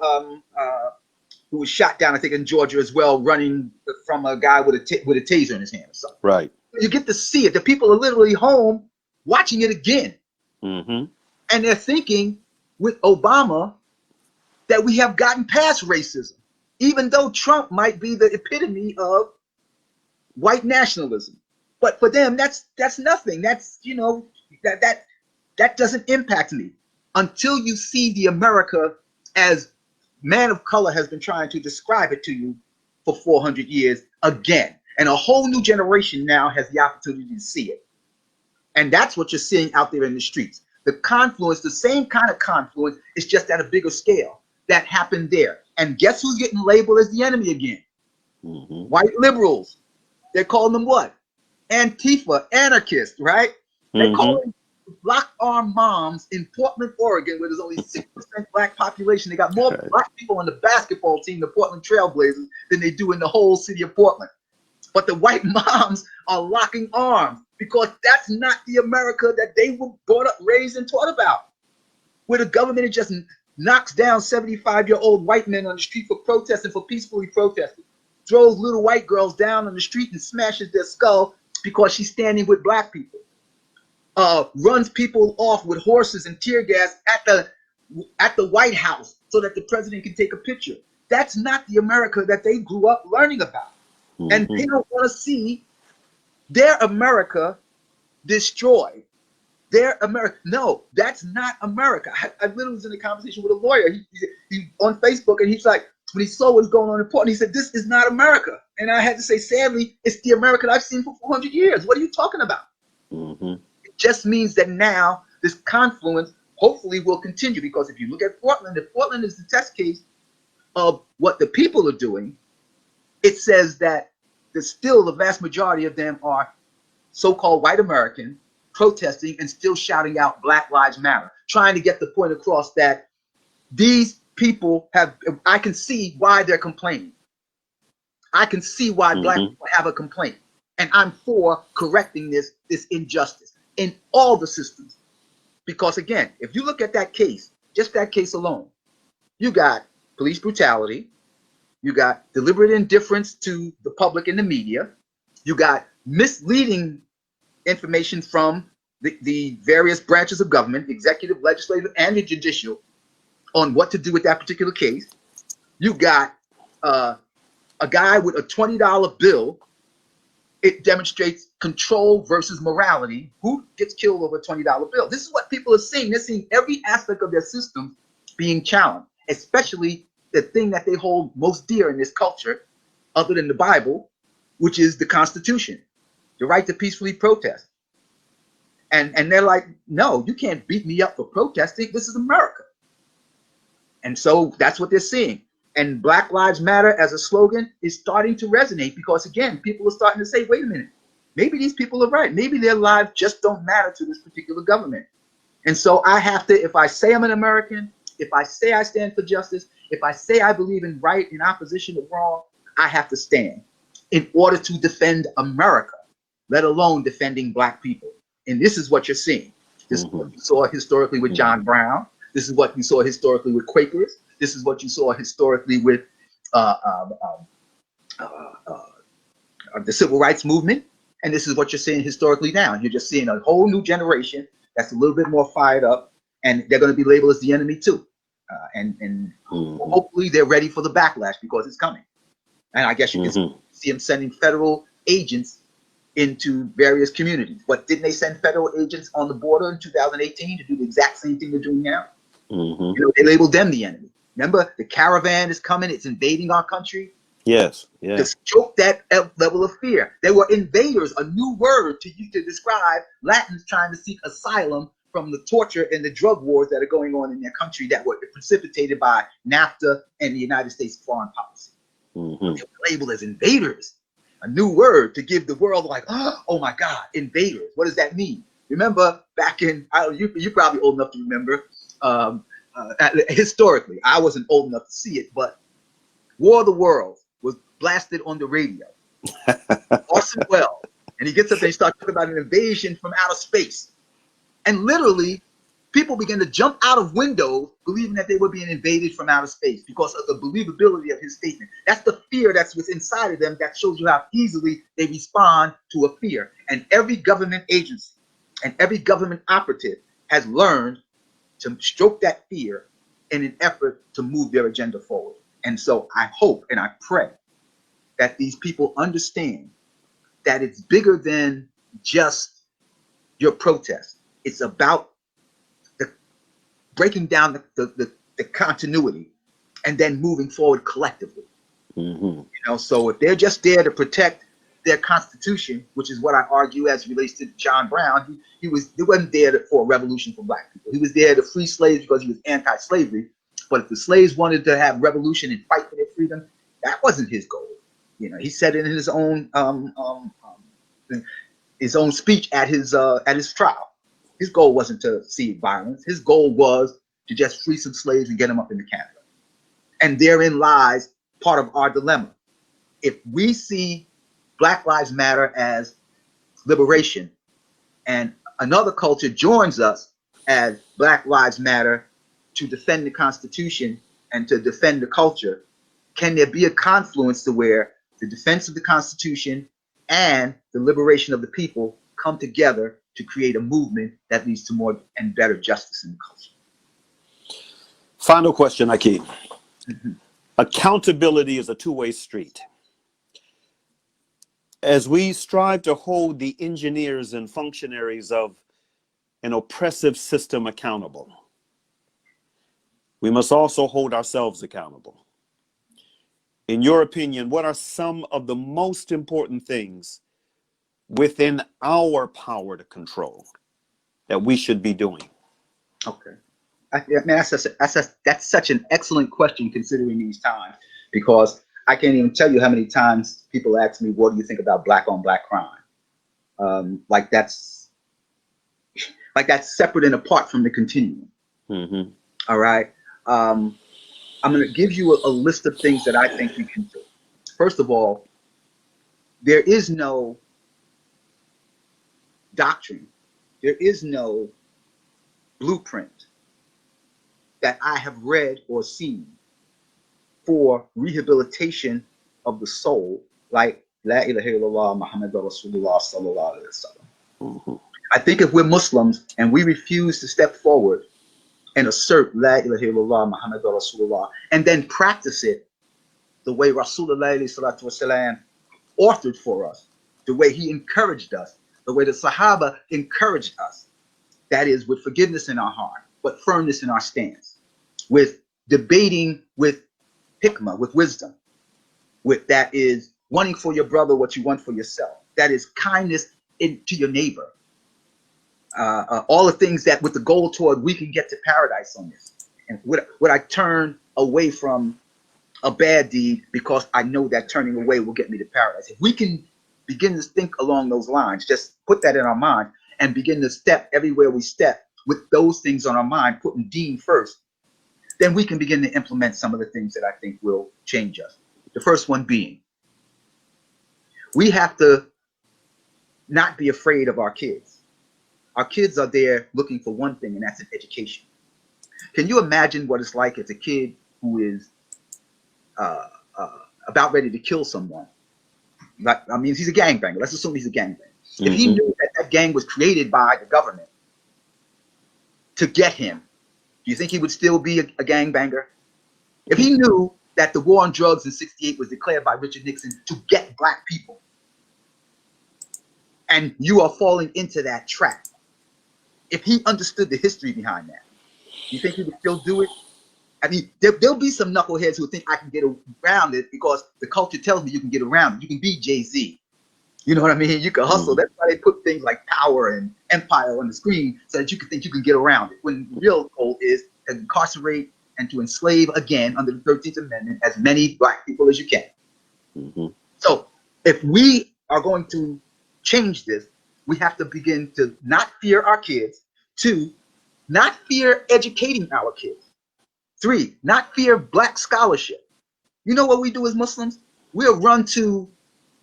who was shot down, I think, in Georgia as well, running from a guy with a taser in his hand or something. Right. You get to see it. The people are literally home watching it again, and they're thinking with Obama that we have gotten past racism, even though Trump might be the epitome of white nationalism. But for them, that's nothing. That's, you know, that doesn't impact me until you see the America as man of color has been trying to describe it to you for 400 years again. And a whole new generation now has the opportunity to see it. And that's what you're seeing out there in the streets. The confluence, the same kind of confluence, is just at a bigger scale. That happened there. And guess who's getting labeled as the enemy again? White liberals. They're calling them what? Antifa, anarchists, right? They're calling lock arm moms in Portland, Oregon, where there's only 6% black population. They got more black people on the basketball team, the Portland Trailblazers, than they do in the whole city of Portland. But the white moms are locking arms because that's not the America that they were brought up, raised, and taught about. Where the government just knocks down 75-year-old white men on the street for protesting, for peacefully protesting, throws little white girls down on the street and smashes their skull because she's standing with black people, runs people off with horses and tear gas at the White House so that the president can take a picture. That's not the America that they grew up learning about. And they don't want to see their America destroyed. Their America. No, that's not America. I literally was in a conversation with a lawyer. He on Facebook, and he's like, when he saw what was going on in Portland, he said, "This is not America." And I had to say, sadly, it's the America that I've seen for 400 years. What are you talking about? It just means that now this confluence hopefully will continue, because if you look at Portland, if Portland is the test case of what the people are doing, it says that still the vast majority of them are so-called white American protesting and still shouting out Black Lives Matter, trying to get the point across that these people have, I can see why they're complaining. I can see why black people have a complaint. And I'm for correcting this injustice in all the systems. Because again, if you look at that case, just that case alone, you got police brutality, you got deliberate indifference to the public and the media, you got misleading information from the various branches of government, executive, legislative, and the judicial, on what to do with that particular case. You got a guy with a $20 bill. It demonstrates control versus morality. Who gets killed over a $20 bill? This is what people are seeing. They're seeing every aspect of their system being challenged, especially the thing that they hold most dear in this culture, other than the Bible, which is the Constitution, the right to peacefully protest. And they're like, no, you can't beat me up for protesting. This is America. And so that's what they're seeing. And Black Lives Matter as a slogan is starting to resonate, because again, people are starting to say, wait a minute, maybe these people are right. Maybe their lives just don't matter to this particular government. And so I have to, if I say I'm an American, if I say I stand for justice, if I say I believe in right in opposition to wrong, I have to stand in order to defend America, let alone defending black people. And this is what you're seeing. This is what you saw historically with John Brown. This is what you saw historically with Quakers. This is what you saw historically with the civil rights movement. And this is what you're seeing historically now. You're just seeing a whole new generation that's a little bit more fired up, and they're going to be labeled as the enemy too. And hopefully they're ready for the backlash, because it's coming. And I guess you can see them sending federal agents into various communities. But didn't they send federal agents on the border in 2018 to do the exact same thing they're doing now? You know, they labeled them the enemy. Remember, the caravan is coming, it's invading our country. Yes, yes. To stroke that level of fear. They were invaders, a new word to use to describe Latins trying to seek asylum from the torture and the drug wars that are going on in their country that were precipitated by NAFTA and the United States foreign policy. They were labeled as invaders, a new word to give the world like, oh my God, invaders. What does that mean? Remember back in, you're probably old enough to remember, historically, I wasn't old enough to see it, but War of the Worlds was blasted on the radio. Orson Welles, and he gets up and he starts talking about an invasion from outer space. And literally, people began to jump out of windows believing that they were being invaded from outer space because of the believability of his statement. That's the fear that's what's inside of them that shows you how easily they respond to a fear. And every government agency and every government operative has learned to stroke that fear in an effort to move their agenda forward. And so I hope and I pray that these people understand that it's bigger than just your protest. It's about the breaking down the continuity and then moving forward collectively. You know, so if they're just there to protect their constitution, which is what I argue as relates to John Brown, he wasn't there for a revolution for black people. He was there to free slaves because he was anti-slavery. But if the slaves wanted to have revolution and fight for their freedom, that wasn't his goal. You know, he said it in his own speech at his trial. His goal wasn't to see violence. His goal was to just free some slaves and get them up into Canada. And therein lies part of our dilemma. If we see Black Lives Matter as liberation, and another culture joins us as Black Lives Matter to defend the Constitution and to defend the culture, can there be a confluence to where the defense of the Constitution and the liberation of the people come together to create a movement that leads to more and better justice in the culture? Final question, Akeem. Accountability is a two-way street. As we strive to hold the engineers and functionaries of an oppressive system accountable, we must also hold ourselves accountable. In your opinion, what are some of the most important things within our power to control that we should be doing? Okay. That's such an excellent question considering these times, because I can't even tell you how many times people ask me, what do you think about black on black crime? Like that's separate and apart from the continuum. Mm-hmm. All right. I'm going to give you a list of things that I think we can do. First of all, there is no doctrine, there is no blueprint that I have read or seen for rehabilitation of the soul, like La ilaha illallah Muhammadur Rasulullah sallallahu alaihi wasallam. I think if we're Muslims and we refuse to step forward and assert La ilaha illallah Muhammadur Rasulullah and then practice it the way Rasulullah sallallahu alaihi wasallam authored for us, the way he encouraged us, the way the Sahaba encouraged us, that is with forgiveness in our heart, but firmness in our stance, with debating with hikmah, with wisdom, with that is wanting for your brother what you want for yourself, that is kindness to your neighbor, all the things that with the goal toward we can get to paradise on this. And would I turn away from a bad deed because I know that turning away will get me to paradise? If we can begin to think along those lines, just put that in our mind and begin to step everywhere we step with those things on our mind, putting deen first, then we can begin to implement some of the things that I think will change us. The first one being, we have to not be afraid of our kids. Our kids are there looking for one thing, and that's an education. Can you imagine what it's like as a kid who is about ready to kill someone? Like, I mean, he's a gangbanger. Let's assume he's a gangbanger. If he knew that that gang was created by the government to get him, do you think he would still be a gangbanger? If he knew that the war on drugs in '68 was declared by Richard Nixon to get black people, and you are falling into that trap, if he understood the history behind that, do you think he would still do it? I mean, there'll be some knuckleheads who think I can get around it because the culture tells me you can get around it. You can be Jay-Z. You know what I mean? You can hustle. That's why they put things like power and empire on the screen so that you can think you can get around it. When the real goal is to incarcerate and to enslave again under the 13th Amendment as many black people as you can. So if we are going to change this, we have to begin to not fear our kids. 2, not fear educating our kids. 3, not fear black scholarship. You know what we do as Muslims? We'll run to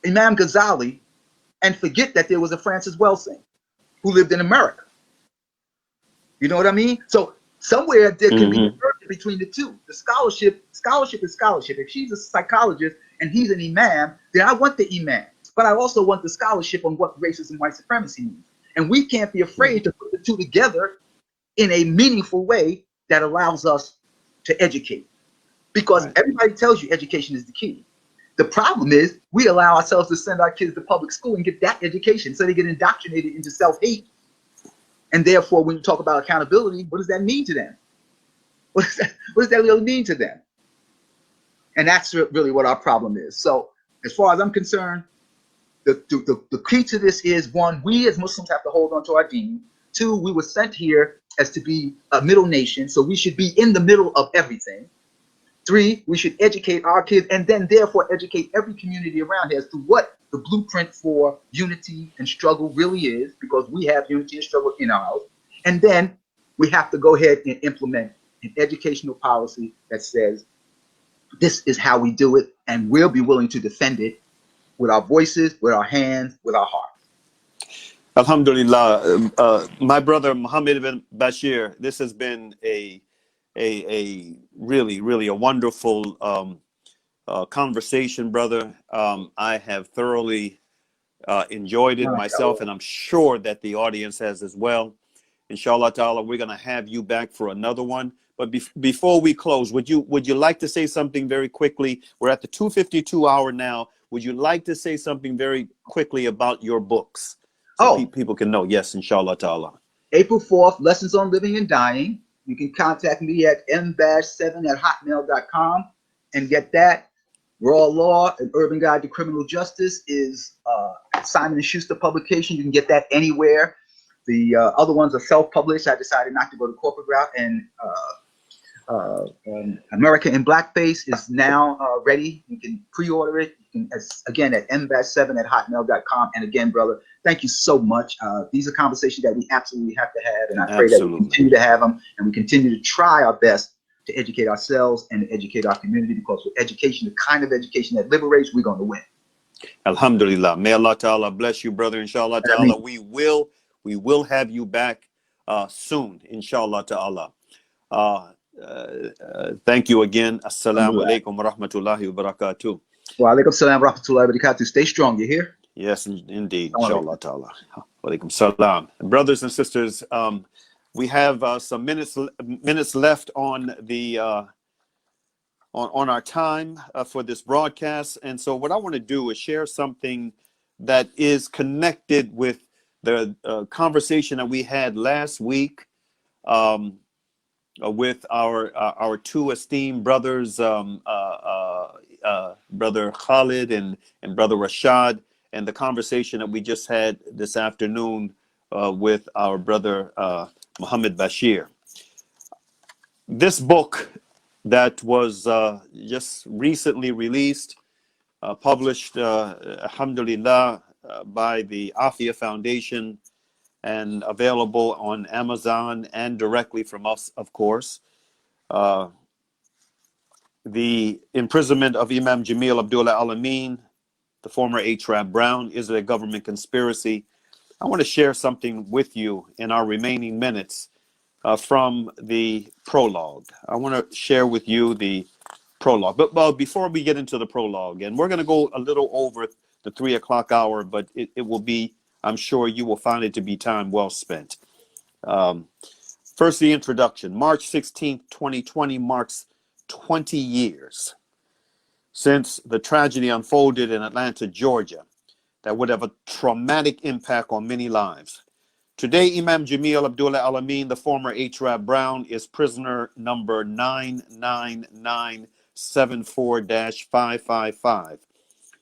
Imam Ghazali and forget that there was a Francis Welsing who lived in America. You know what I mean? So somewhere there can be divergence between the two. The scholarship is scholarship. If she's a psychologist and he's an imam, then I want the imam. But I also want the scholarship on what racism and white supremacy means. And we can't be afraid to put the two together in a meaningful way that allows us to educate. Because everybody tells you education is the key. The problem is we allow ourselves to send our kids to public school and get that education, so they get indoctrinated into self-hate. And therefore, when you talk about accountability, what does that mean to them? What does that really mean to them? And that's really what our problem is. So as far as I'm concerned, the key to this is, 1, we as Muslims have to hold on to our deen. 2, we were sent here as to be a middle nation, so we should be in the middle of everything. 3, we should educate our kids and then therefore educate every community around here as to what the blueprint for unity and struggle really is, because we have unity and struggle in our house. And then we have to go ahead and implement an educational policy that says this is how we do it, and we'll be willing to defend it with our voices, with our hands, with our hearts. Alhamdulillah, my brother Muhammad Ibn Bashir, this has been a really a wonderful conversation, brother. I have thoroughly enjoyed it myself, and I'm sure that the audience has as well. Inshallah ta'ala, we're going to have you back for another one. But before we close, would you like to say something very quickly? We're at the 2:52 hour now. Would you like to say something very quickly about your books? So people can know. Yes, inshallah ta'ala. April 4th, Lessons on Living and Dying. You can contact me at m-7@hotmail.com and get that. Raw Law, An Urban Guide to Criminal Justice is Simon & Schuster publication. You can get that anywhere. The other ones are self-published. I decided not to go the corporate route, and America in Blackface is now ready. You can pre-order it. You can, again, at m-7@hotmail.com. And again, brother, thank you so much. These are conversations that we absolutely have to have, and I pray that we continue to have them, and we continue to try our best to educate ourselves and educate our community, because with education, the kind of education that liberates, we're going to win. Alhamdulillah. May Allah ta'ala bless you, brother. Inshallah ta'ala, we will have you back soon, inshallah ta'ala. Thank you again. Assalamu alaikum wa rahmatullahi wa barakatuh. Wa alaikum salam wa rahmatullahi wa barakatuh. Stay strong, you hear? Yes, indeed, inshallah ta'ala. Wa alaikum salam. Brothers and sisters, we have some minutes left on the on our time for this broadcast, and so what I want to do is share something that is connected with the conversation that we had last week with our two esteemed brothers, Brother Khalid and Brother Rashad, and the conversation that we just had this afternoon with our brother Muhammad Bashir. This book that was just recently released, published, alhamdulillah, by the Aafia Foundation, and available on Amazon and directly from us, of course. The Imprisonment of Imam Jamil Abdullah Al-Amin, the former H. Brown, Is It a Government Conspiracy? I want to share something with you in our remaining minutes from the prologue. I want to share with you the prologue. But before we get into the prologue, and we're going to go a little over the 3 o'clock hour, but it will be, I'm sure you will find it to be time well spent. First, the introduction. March 16th, 2020 marks 20 years since the tragedy unfolded in Atlanta, Georgia, that would have a traumatic impact on many lives. Today, Imam Jamil Abdullah Al-Amin, the former H. Brown, is prisoner number 99974-555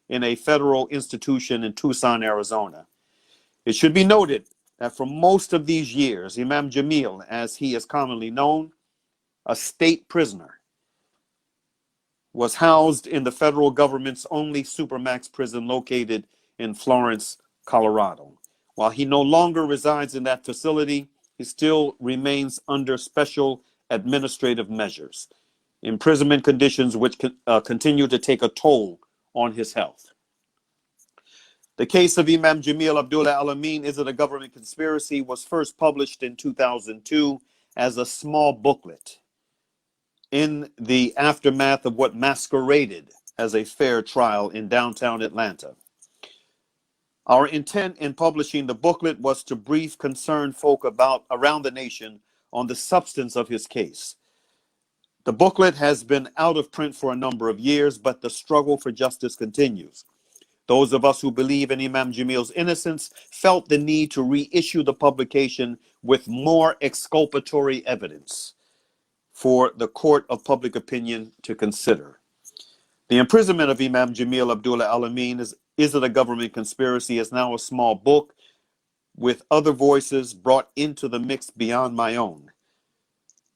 in a federal institution in Tucson, Arizona. It should be noted that for most of these years, Imam Jamil, as he is commonly known, a state prisoner, was housed in the federal government's only supermax prison located in Florence, Colorado. While he no longer resides in that facility, he still remains under special administrative measures, imprisonment conditions which continue to take a toll on his health. The case of Imam Jamil Abdullah Al-Amin, Is It a Government Conspiracy?, was first published in 2002 as a small booklet in the aftermath of what masqueraded as a fair trial in downtown Atlanta. Our intent in publishing the booklet was to brief concerned folk around the nation on the substance of his case. The booklet has been out of print for a number of years, but the struggle for justice continues. Those of us who believe in Imam Jamil's innocence felt the need to reissue the publication with more exculpatory evidence for the court of public opinion to consider. The Imprisonment of Imam Jamil Abdullah Al-Amin, Is It a Government Conspiracy?, is now a small book with other voices brought into the mix beyond my own.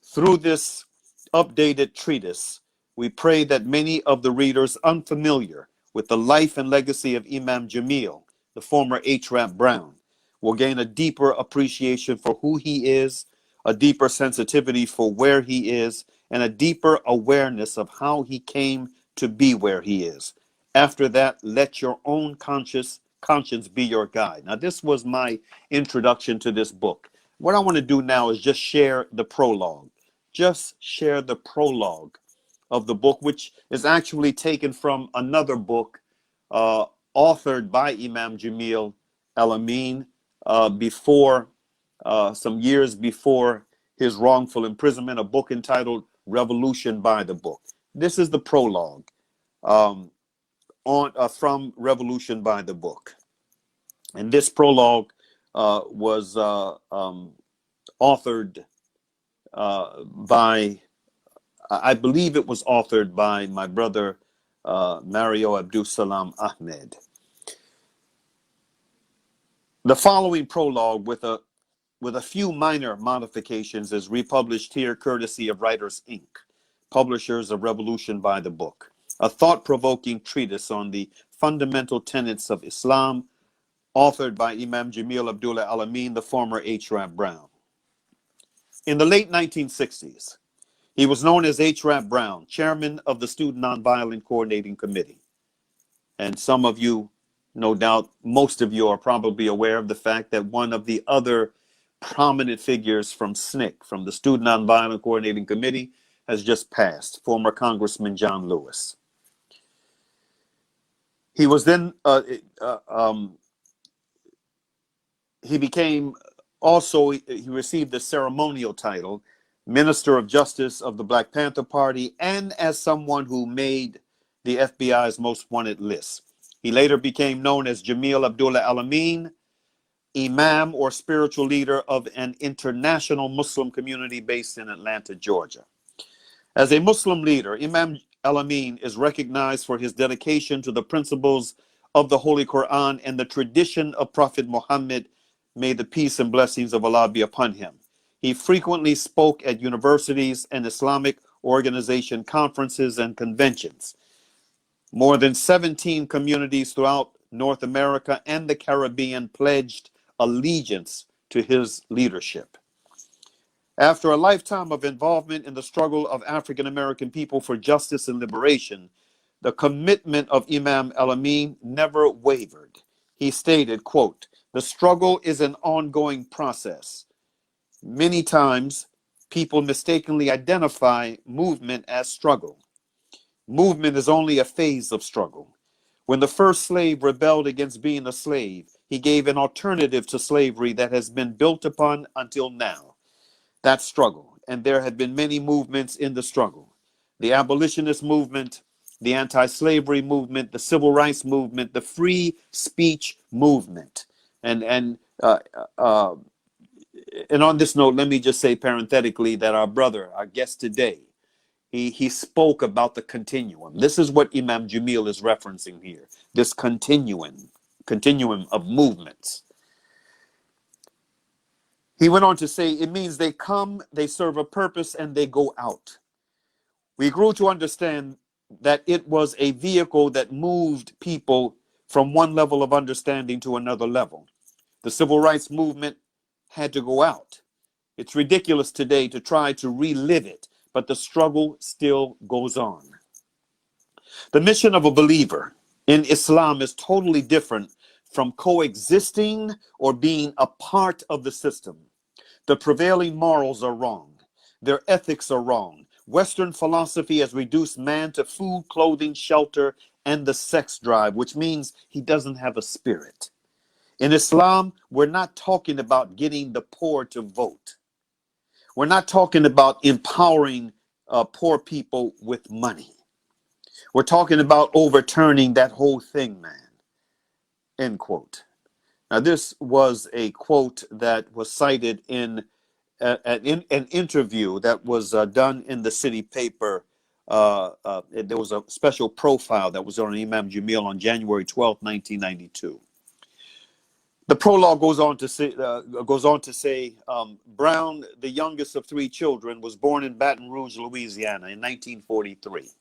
Through this updated treatise, we pray that many of the readers unfamiliar with the life and legacy of Imam Jamil, the former H. Brown, will gain a deeper appreciation for who he is, a deeper sensitivity for where he is, and a deeper awareness of how he came to be where he is. After that, let your own conscience be your guide. Now, this was my introduction to this book. What I want to do now is just share the prologue. Just share the prologue of the book, which is actually taken from another book authored by Imam Jamil Al-Amin before some years before his wrongful imprisonment, a book entitled Revolution by the Book. This is the prologue from Revolution by the Book. And this prologue was authored by, I believe it was authored by my brother Mario Abdul Salam Ahmed. The following prologue, with a few minor modifications, is republished here courtesy of Writers Inc., publishers of Revolution by the Book, a thought-provoking treatise on the fundamental tenets of Islam, authored by Imam Jamil Abdullah Al-Amin, the former H. Rap Brown. In the late 1960s, he was known as H. Rap Brown, chairman of the Student Nonviolent Coordinating Committee. And some of you, no doubt, most of you are probably aware of the fact that one of the other prominent figures from SNCC, from the Student Nonviolent Coordinating Committee, has just passed, former Congressman John Lewis. He was then, he received the ceremonial title, Minister of Justice of the Black Panther Party, and as someone who made the FBI's most wanted list. He later became known as Jamil Abdullah Al-Amin, Imam, or spiritual leader of an international Muslim community based in Atlanta, Georgia. As a Muslim leader, Imam Al-Amin is recognized for his dedication to the principles of the Holy Quran and the tradition of Prophet Muhammad, may the peace and blessings of Allah be upon him. He frequently spoke at universities and Islamic organization conferences and conventions. More than 17 communities throughout North America and the Caribbean pledged allegiance to his leadership. After a lifetime of involvement in the struggle of African American people for justice and liberation, the commitment of Imam Al-Amin never wavered. He stated, quote, "The struggle is an ongoing process. Many times, people mistakenly identify movement as struggle. Movement is only a phase of struggle. When the first slave rebelled against being a slave, he gave an alternative to slavery that has been built upon until now. That struggle, and there have been many movements in the struggle. The abolitionist movement, the anti-slavery movement, the civil rights movement, the free speech movement. And on this note, let me just say parenthetically that our brother, our guest today, he spoke about the continuum. This is what Imam Jamil is referencing here, this continuum of movements. He went on to say, it means they come, they serve a purpose, and they go out. We grew to understand that it was a vehicle that moved people from one level of understanding to another level. The civil rights movement had to go out. It's ridiculous today to try to relive it, but the struggle still goes on. The mission of a believer in Islam is totally different from coexisting or being a part of the system. The prevailing morals are wrong. Their ethics are wrong. Western philosophy has reduced man to food, clothing, shelter, and the sex drive, which means he doesn't have a spirit. In Islam, we're not talking about getting the poor to vote. We're not talking about empowering poor people with money. We're talking about overturning that whole thing, man. End quote. Now, this was a quote that was cited in an interview that was done in the city paper. There was a special profile that was on Imam Jamil on January 12, 1992. The prologue goes on to say, Brown, the youngest of three children, was born in Baton Rouge, Louisiana in 1943.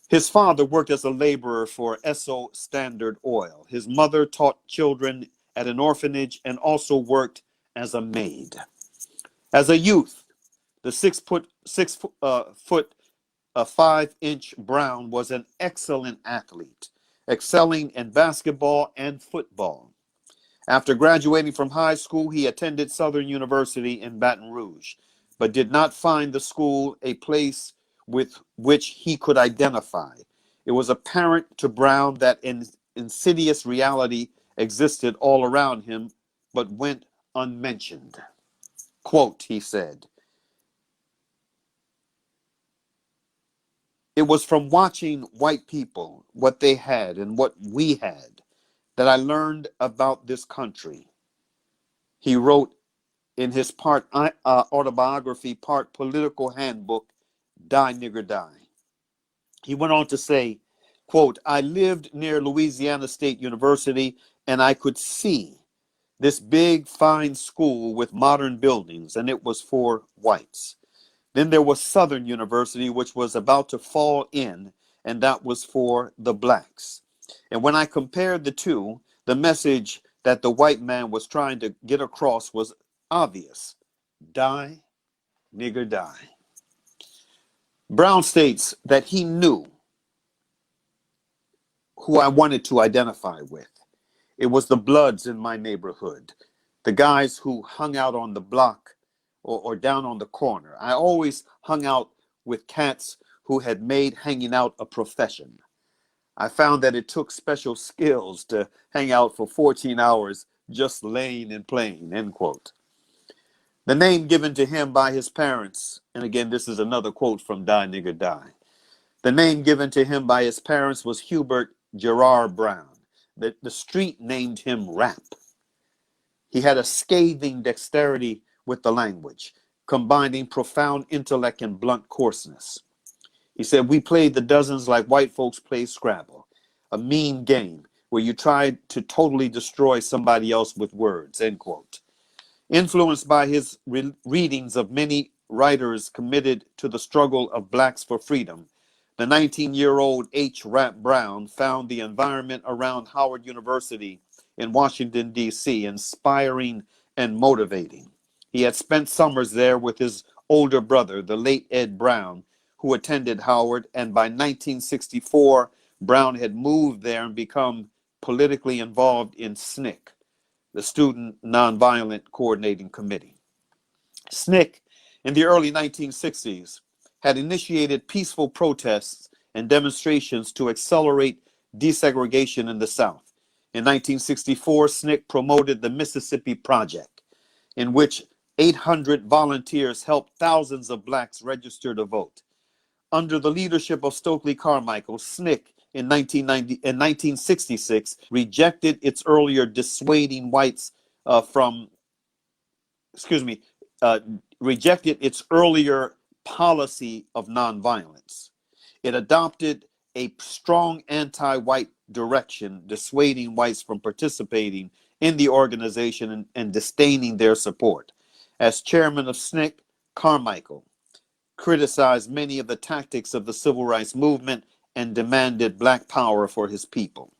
His father worked as a laborer for Esso Standard Oil. His mother taught children at an orphanage and also worked as a maid. As a youth, the 5-inch Brown was an excellent athlete, excelling in basketball and football. After graduating from high school, he attended Southern University in Baton Rouge, but did not find the school a place with which he could identify. It was apparent to Brown that an insidious reality existed all around him, but went unmentioned. Quote, he said, "It was from watching white people, what they had and what we had, that I learned about this country." He wrote in his part autobiography, part political handbook, Die Nigger Die. He went on to say, quote, "I lived near Louisiana State University and I could see this big, fine school with modern buildings, and it was for whites. Then there was Southern University, which was about to fall in, and that was for the blacks. And when I compared the two, the message that the white man was trying to get across was obvious. Die, nigger, die." Brown states that he knew who I wanted to identify with. It was the bloods in my neighborhood, the guys who hung out on the block or down on the corner. I always hung out with cats who had made hanging out a profession. I found that it took special skills to hang out for 14 hours just laying and playing, end quote. The name given to him by his parents, and again, this is another quote from Die Nigger Die. The name given to him by his parents was Hubert Gerard Brown. The street named him Rap. He had a scathing dexterity with the language, combining profound intellect and blunt coarseness. He said, "We played the dozens like white folks play Scrabble, a mean game where you tried to totally destroy somebody else with words," end quote. Influenced by his readings of many writers committed to the struggle of blacks for freedom, the 19-year-old H. Rap Brown found the environment around Howard University in Washington, D.C. inspiring and motivating. He had spent summers there with his older brother, the late Ed Brown, who attended Howard, and by 1964, Brown had moved there and become politically involved in SNCC, the Student Nonviolent Coordinating Committee. SNCC, in the early 1960s, had initiated peaceful protests and demonstrations to accelerate desegregation in the South. In 1964, SNCC promoted the Mississippi Project, in which 800 volunteers helped thousands of blacks register to vote. Under the leadership of Stokely Carmichael, SNCC in 1966 rejected its earlier dissuading whites rejected its earlier policy of nonviolence. It adopted a strong anti-white direction, dissuading whites from participating in the organization and disdaining their support. As chairman of SNCC, Carmichael criticized many of the tactics of the civil rights movement and demanded black power for his people.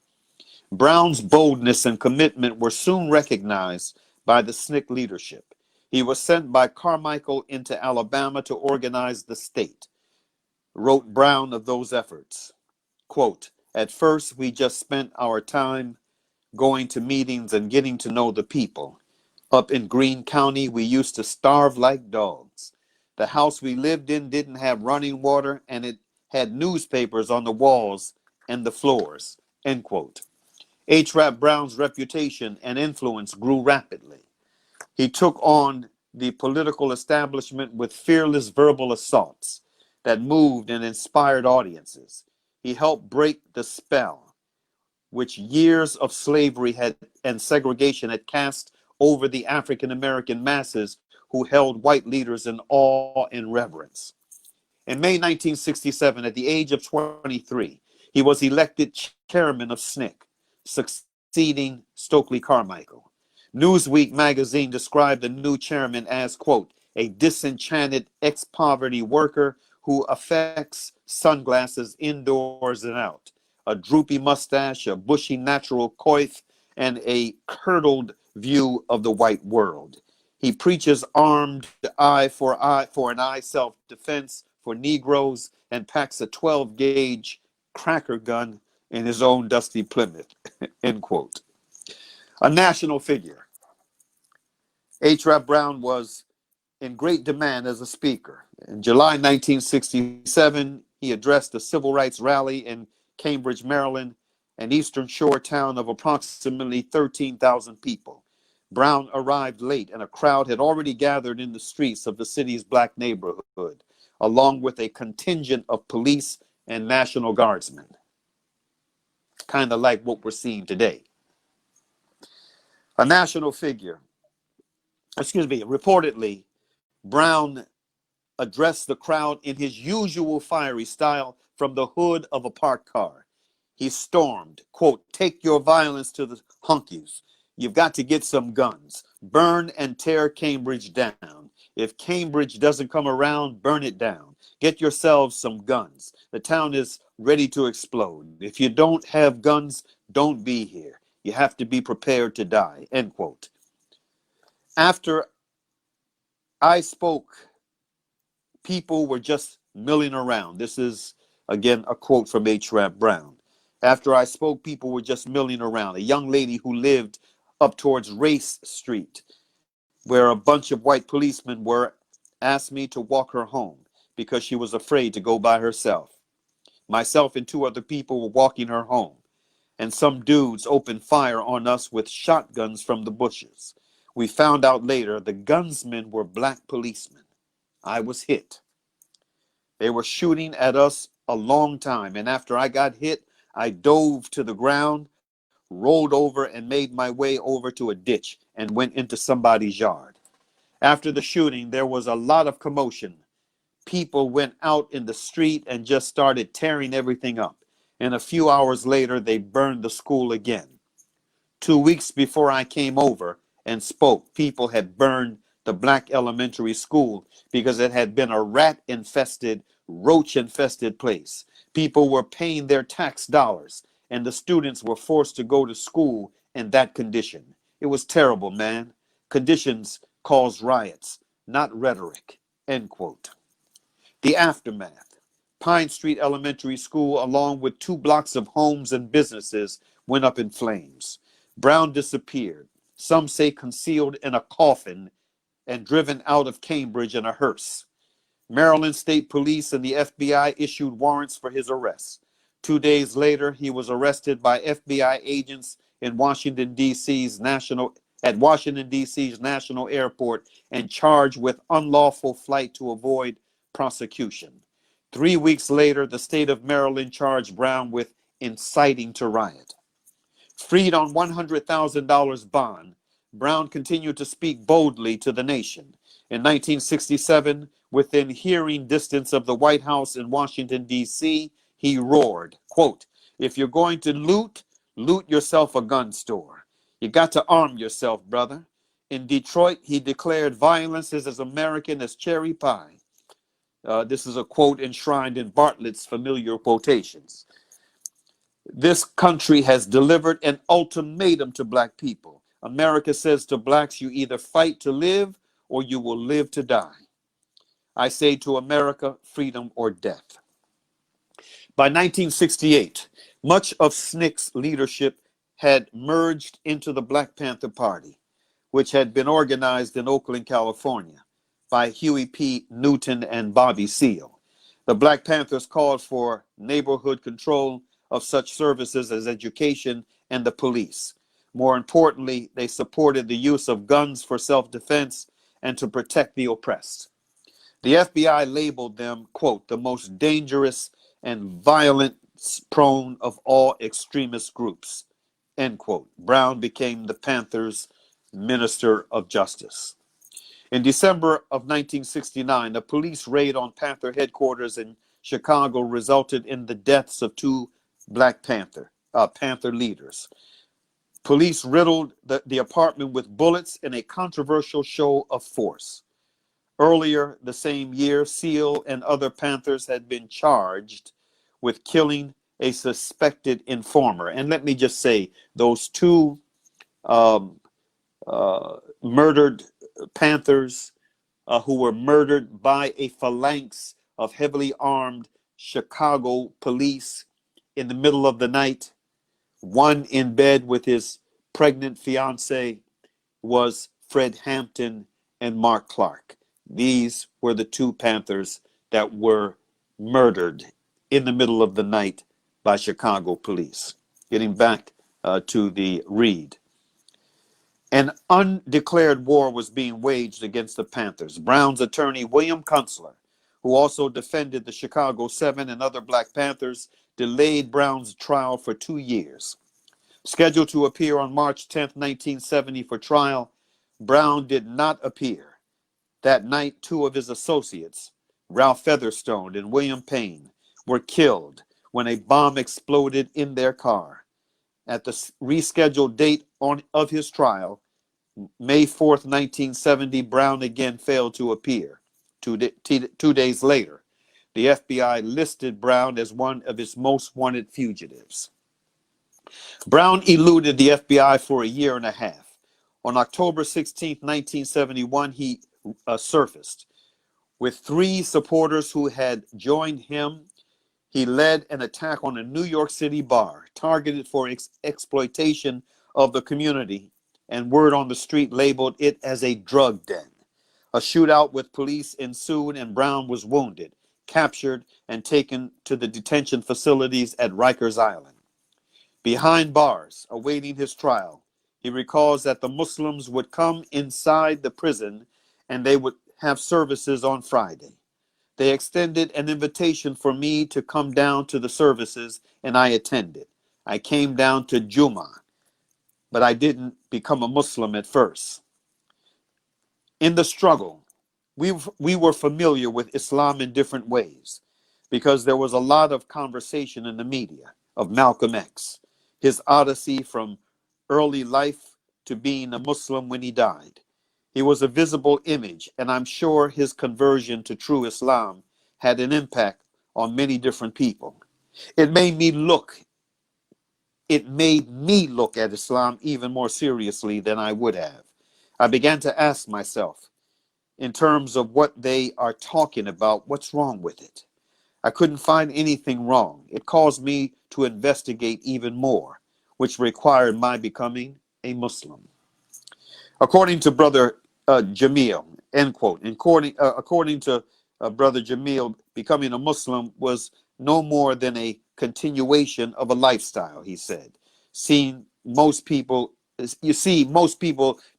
Brown's boldness and commitment were soon recognized by the SNCC leadership. He was sent by Carmichael into Alabama to organize the state. Wrote Brown of those efforts, quote, "At first, we just spent our time going to meetings and getting to know the people. Up in Greene County, we used to starve like dogs. The house we lived in didn't have running water, and it had newspapers on the walls and the floors," end quote. H. Rap Brown's reputation and influence grew rapidly. He took on the political establishment with fearless verbal assaults that moved and inspired audiences. He helped break the spell which years of slavery and segregation had cast over the African American masses who held white leaders in awe and reverence. In May 1967, at the age of 23, he was elected chairman of SNCC, succeeding Stokely Carmichael. Newsweek magazine described the new chairman as, quote, "a disenchanted ex-poverty worker who affects sunglasses indoors and out, a droopy mustache, a bushy natural coif, and a curdled view of the white world. He preaches armed eye for an eye self-defense for Negroes and packs a 12-gauge cracker gun in his own dusty Plymouth, end quote. A national figure. H. Rap Brown was in great demand as a speaker. In July 1967, he addressed a civil rights rally in Cambridge, Maryland, an eastern shore town of approximately 13,000 people. Brown arrived late, and a crowd had already gathered in the streets of the city's black neighborhood, along with a contingent of police and National Guardsmen. Kind of like what we're seeing today. A national figure. Reportedly, Brown addressed the crowd in his usual fiery style from the hood of a parked car. He stormed, quote, "Take your violence to the hunkies. You've got to get some guns. Burn and tear Cambridge down. If Cambridge doesn't come around, burn it down. Get yourselves some guns. The town is ready to explode. If you don't have guns, don't be here. You have to be prepared to die," end quote. After I spoke, people were just milling around. This is, again, a quote from H. Rap Brown. After I spoke, people were just milling around. A young lady who lived up towards Race Street, where a bunch of white policemen were, asked me to walk her home because she was afraid to go by herself. Myself and two other people were walking her home, and some dudes opened fire on us with shotguns from the bushes. We found out later the gunsmen were black policemen. I was hit. They were shooting at us a long time, and after I got hit, I dove to the ground, rolled over, and made my way over to a ditch and went into somebody's yard. After the shooting, there was a lot of commotion. People went out in the street and just started tearing everything up. And a few hours later, they burned the school again. 2 weeks before I came over and spoke, people had burned the black elementary school because it had been a rat-infested, roach-infested place. People were paying their tax dollars, and the students were forced to go to school in that condition. It was terrible, man. Conditions caused riots, not rhetoric, end quote. The aftermath. Pine Street Elementary School, along with 2 blocks of homes and businesses, went up in flames. Brown disappeared, some say concealed in a coffin and driven out of Cambridge in a hearse. Maryland State Police and the FBI issued warrants for his arrest. 2 days later, he was arrested by FBI agents in Washington, D.C.'s National Airport and charged with unlawful flight to avoid prosecution. 3 weeks later, the state of Maryland charged Brown with inciting to riot. Freed on $100,000 bond, Brown continued to speak boldly to the nation. In 1967, within hearing distance of the White House in Washington, D.C., he roared, quote, "If you're going to loot, loot yourself a gun store. You got to arm yourself, brother." In Detroit, he declared violence is as American as cherry pie. This is a quote enshrined in Bartlett's familiar quotations. This country has delivered an ultimatum to black people. America says to blacks, you either fight to live or you will live to die. I say to America, freedom or death. By 1968, much of SNCC's leadership had merged into the Black Panther Party, which had been organized in Oakland, California, by Huey P. Newton and Bobby Seale. The Black Panthers called for neighborhood control of such services as education and the police. More importantly, they supported the use of guns for self-defense and to protect the oppressed. The FBI labeled them, quote, "the most dangerous and violence-prone of all extremist groups," end quote. Brown became the Panthers' Minister of Justice. In December of 1969, a police raid on Panther headquarters in Chicago resulted in the deaths of 2 Black Panther leaders. Police riddled the apartment with bullets in a controversial show of force. Earlier the same year, Seale and other Panthers had been charged with killing a suspected informer. And let me just say, those 2 um, murdered Panthers who were murdered by a phalanx of heavily armed Chicago police in the middle of the night. One in bed with his pregnant fiancee was Fred Hampton and Mark Clark. These were the two Panthers that were murdered in the middle of the night by Chicago police. Getting back to the read. An undeclared war was being waged against the Panthers. Brown's attorney, William Kunstler, who also defended the Chicago Seven and other Black Panthers, delayed Brown's trial for 2 years. Scheduled to appear on March 10, 1970 for trial, Brown did not appear. That night, two of his associates, Ralph Featherstone and William Payne, were killed when a bomb exploded in their car. At the rescheduled date of his trial, May 4th, 1970, Brown again failed to appear. 2 days later, the FBI listed Brown as one of its most wanted fugitives. Brown eluded the FBI for a year and a half. On October 16, 1971, he surfaced. With 3 supporters who had joined him, he led an attack on a New York City bar targeted for exploitation of the community, and word on the street labeled it as a drug den. A shootout with police ensued and Brown was wounded, captured, and taken to the detention facilities at Rikers Island. Behind bars, awaiting his trial, he recalls that the Muslims would come inside the prison and they would have services on Friday. They extended an invitation for me to come down to the services, and I attended. I came down to Jummah, but I didn't become a Muslim at first. In the struggle, we were familiar with Islam in different ways because there was a lot of conversation in the media of Malcolm X, his odyssey from early life to being a Muslim when he died. He was a visible image, and I'm sure his conversion to true Islam had an impact on many different people. It made me look at Islam even more seriously than I would have. I began to ask myself, in terms of what they are talking about, what's wrong with it? I couldn't find anything wrong. It caused me to investigate even more, which required my becoming a Muslim. According to Brother Jamil, end quote, according to Brother Jamil, becoming a Muslim was no more than a continuation of a lifestyle, he said. Most people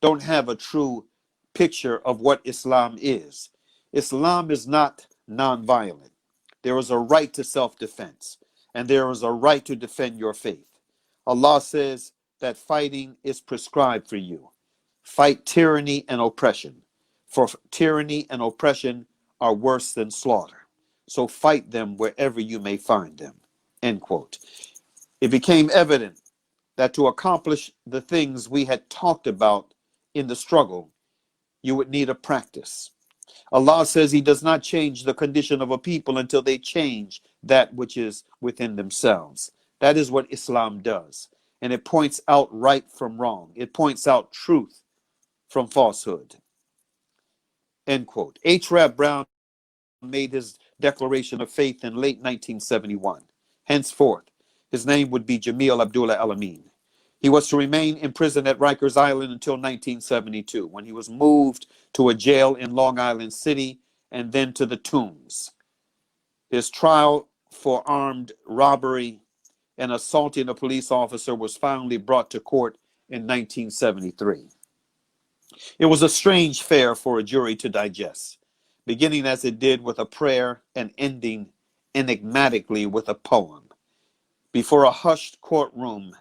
don't have a true picture of what Islam is. Islam is not nonviolent. There is a right to self-defense, and there is a right to defend your faith. Allah says that fighting is prescribed for you. Fight tyranny and oppression, for tyranny and oppression are worse than slaughter. So fight them wherever you may find them. End quote. It became evident that to accomplish the things we had talked about in the struggle, you would need a practice. Allah says he does not change the condition of a people until they change that which is within themselves. That is what Islam does. And it points out right from wrong. It points out truth from falsehood. End quote. H. Rap Brown made his declaration of faith in late 1971. Henceforth, his name would be Jamil Abdullah Al-Amin. He was to remain in prison at Rikers Island until 1972, when he was moved to a jail in Long Island City and then to the Tombs. His trial for armed robbery and assaulting a police officer was finally brought to court in 1973. It was a strange fare for a jury to digest, beginning as it did with a prayer and ending enigmatically with a poem. Before a hushed courtroom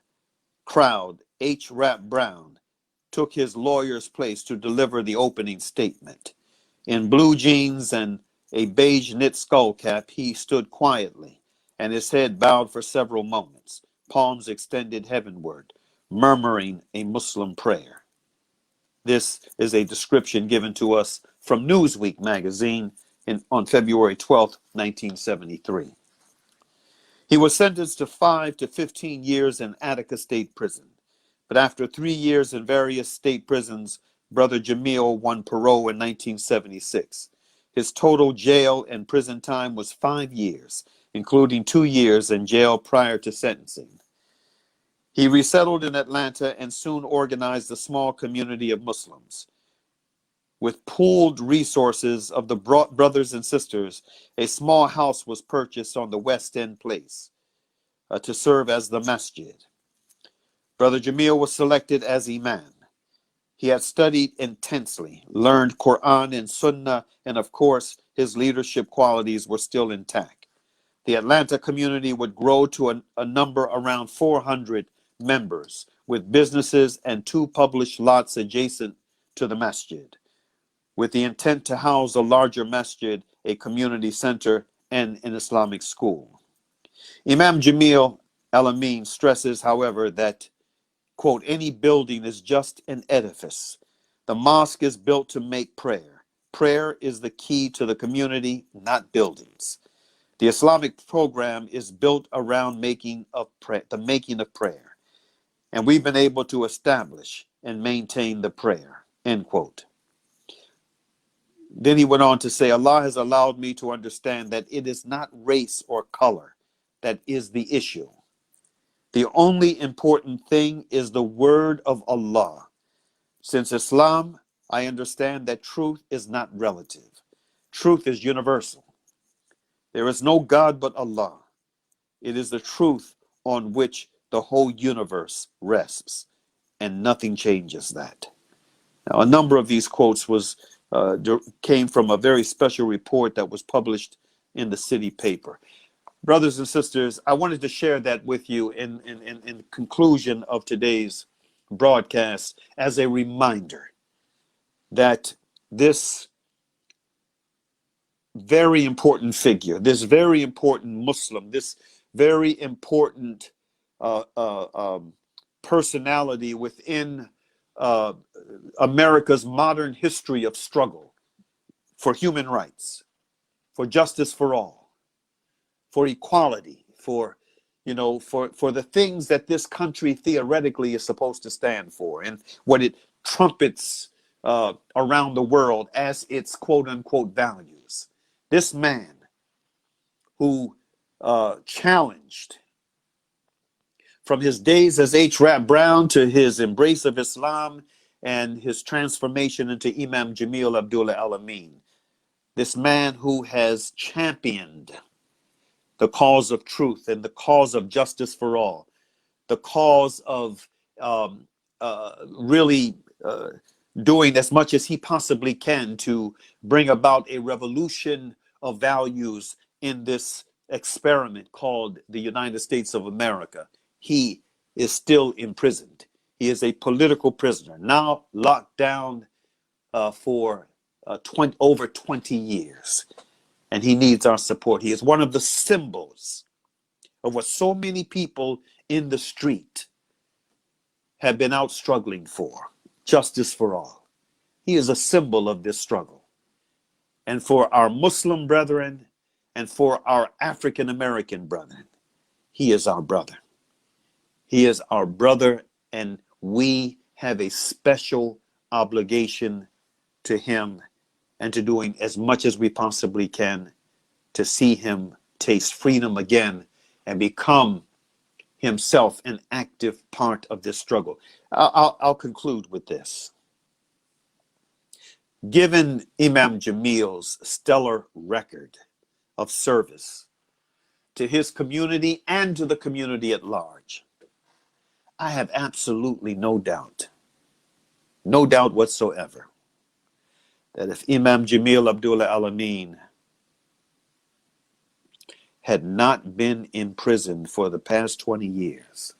crowd, H. Rap Brown took his lawyer's place to deliver the opening statement. In blue jeans and a beige knit skull cap, he stood quietly, and his head bowed for several moments, palms extended heavenward, murmuring a Muslim prayer. This is a description given to us from Newsweek magazine on February 12, 1973. He was sentenced to 5 to 15 years in Attica State Prison. But after 3 years in various state prisons, Brother Jamil won parole in 1976. His total jail and prison time was 5 years, including 2 years in jail prior to sentencing. He resettled in Atlanta and soon organized a small community of Muslims. With pooled resources of the brothers and sisters, a small house was purchased on the West End Place to serve as the masjid. Brother Jamil was selected as Imam. He had studied intensely, learned Quran and Sunnah, and of course, his leadership qualities were still intact. The Atlanta community would grow to a number around 400 members, with businesses and 2 published lots adjacent to the masjid, with the intent to house a larger masjid, a community center, and an Islamic school. Imam Jamil Al-Amin stresses, however, that, quote, any building is just an edifice. The mosque is built to make prayer. Prayer is the key to the community, not buildings. The Islamic program is built around the making of prayer. And we've been able to establish and maintain the prayer, end quote. Then he went on to say, Allah has allowed me to understand that it is not race or color that is the issue. The only important thing is the word of Allah. Since Islam, I understand that truth is not relative. Truth is universal. There is no God but Allah. It is the truth on which the whole universe rests, and nothing changes that. Now, a number of these quotes came from a very special report that was published in the city paper. Brothers and sisters, I wanted to share that with you in conclusion of today's broadcast as a reminder that this very important figure, this very important Muslim, this very important personality within America's modern history of struggle for human rights, for justice for all, for equality, for the things that this country theoretically is supposed to stand for, and what it trumpets around the world as its quote unquote values. This man who challenged, from his days as H. Rap Brown to his embrace of Islam and his transformation into Imam Jamil Abdullah Al-Amin, this man who has championed the cause of truth and the cause of justice for all, the cause of really doing as much as he possibly can to bring about a revolution of values in this experiment called the United States of America. He is still imprisoned. He is a political prisoner, now locked down for over 20 years. And he needs our support. He is one of the symbols of what so many people in the street have been out struggling for, justice for all. He is a symbol of this struggle. And for our Muslim brethren and for our African American brethren, he is our brother. He is our brother, and we have a special obligation to him and to doing as much as we possibly can to see him taste freedom again and become himself an active part of this struggle. I'll conclude with this. Given Imam Jamil's stellar record of service to his community and to the community at large, I have absolutely no doubt whatsoever, that if Imam Jamil Abdullah Al-Amin had not been imprisoned for the past 20 years,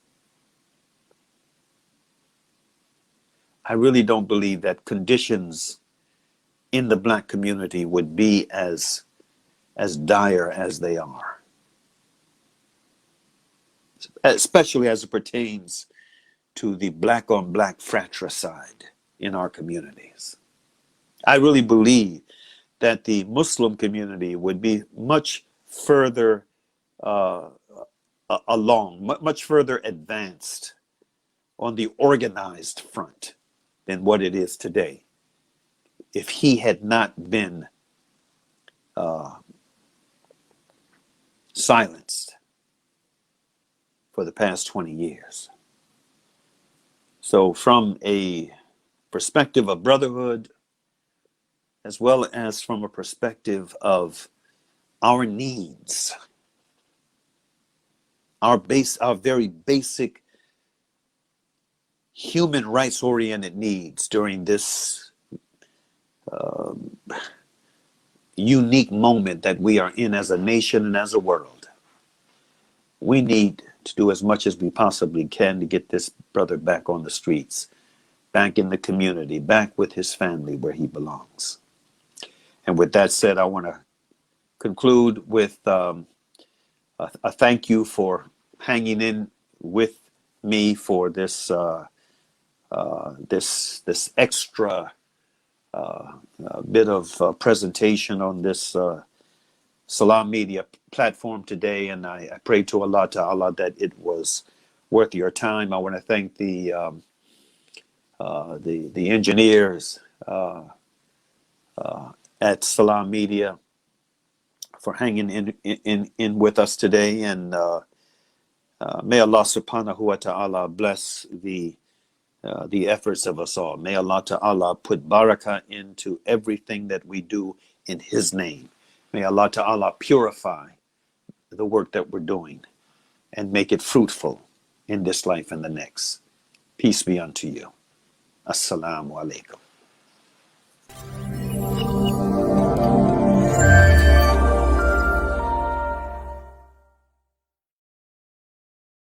I really don't believe that conditions in the Black community would be as dire as they are, especially as it pertains to the Black on Black fratricide in our communities. I really believe that the Muslim community would be much further along, much further advanced on the organized front than what it is today if he had not been silenced for the past 20 years. So from a perspective of brotherhood, as well as from a perspective of our needs, our very basic human rights oriented needs during this unique moment that we are in as a nation and as a world. We need to do as much as we possibly can to get this brother back on the streets, back in the community, back with his family where he belongs. And with that said, I want to conclude with a thank you for hanging in with me for this this extra bit of presentation on this Salam Media platform today, and I pray to Allah that it was worth your time. I want to thank the engineers at Salam Media for hanging in with us today, and may Allah subhanahu wa ta'ala bless the efforts of us all. May Allah ta'ala put barakah into everything that we do in His name. May Allah ta'ala purify the work that we're doing and make it fruitful in this life and the next. Peace be unto you. Assalamu alaikum.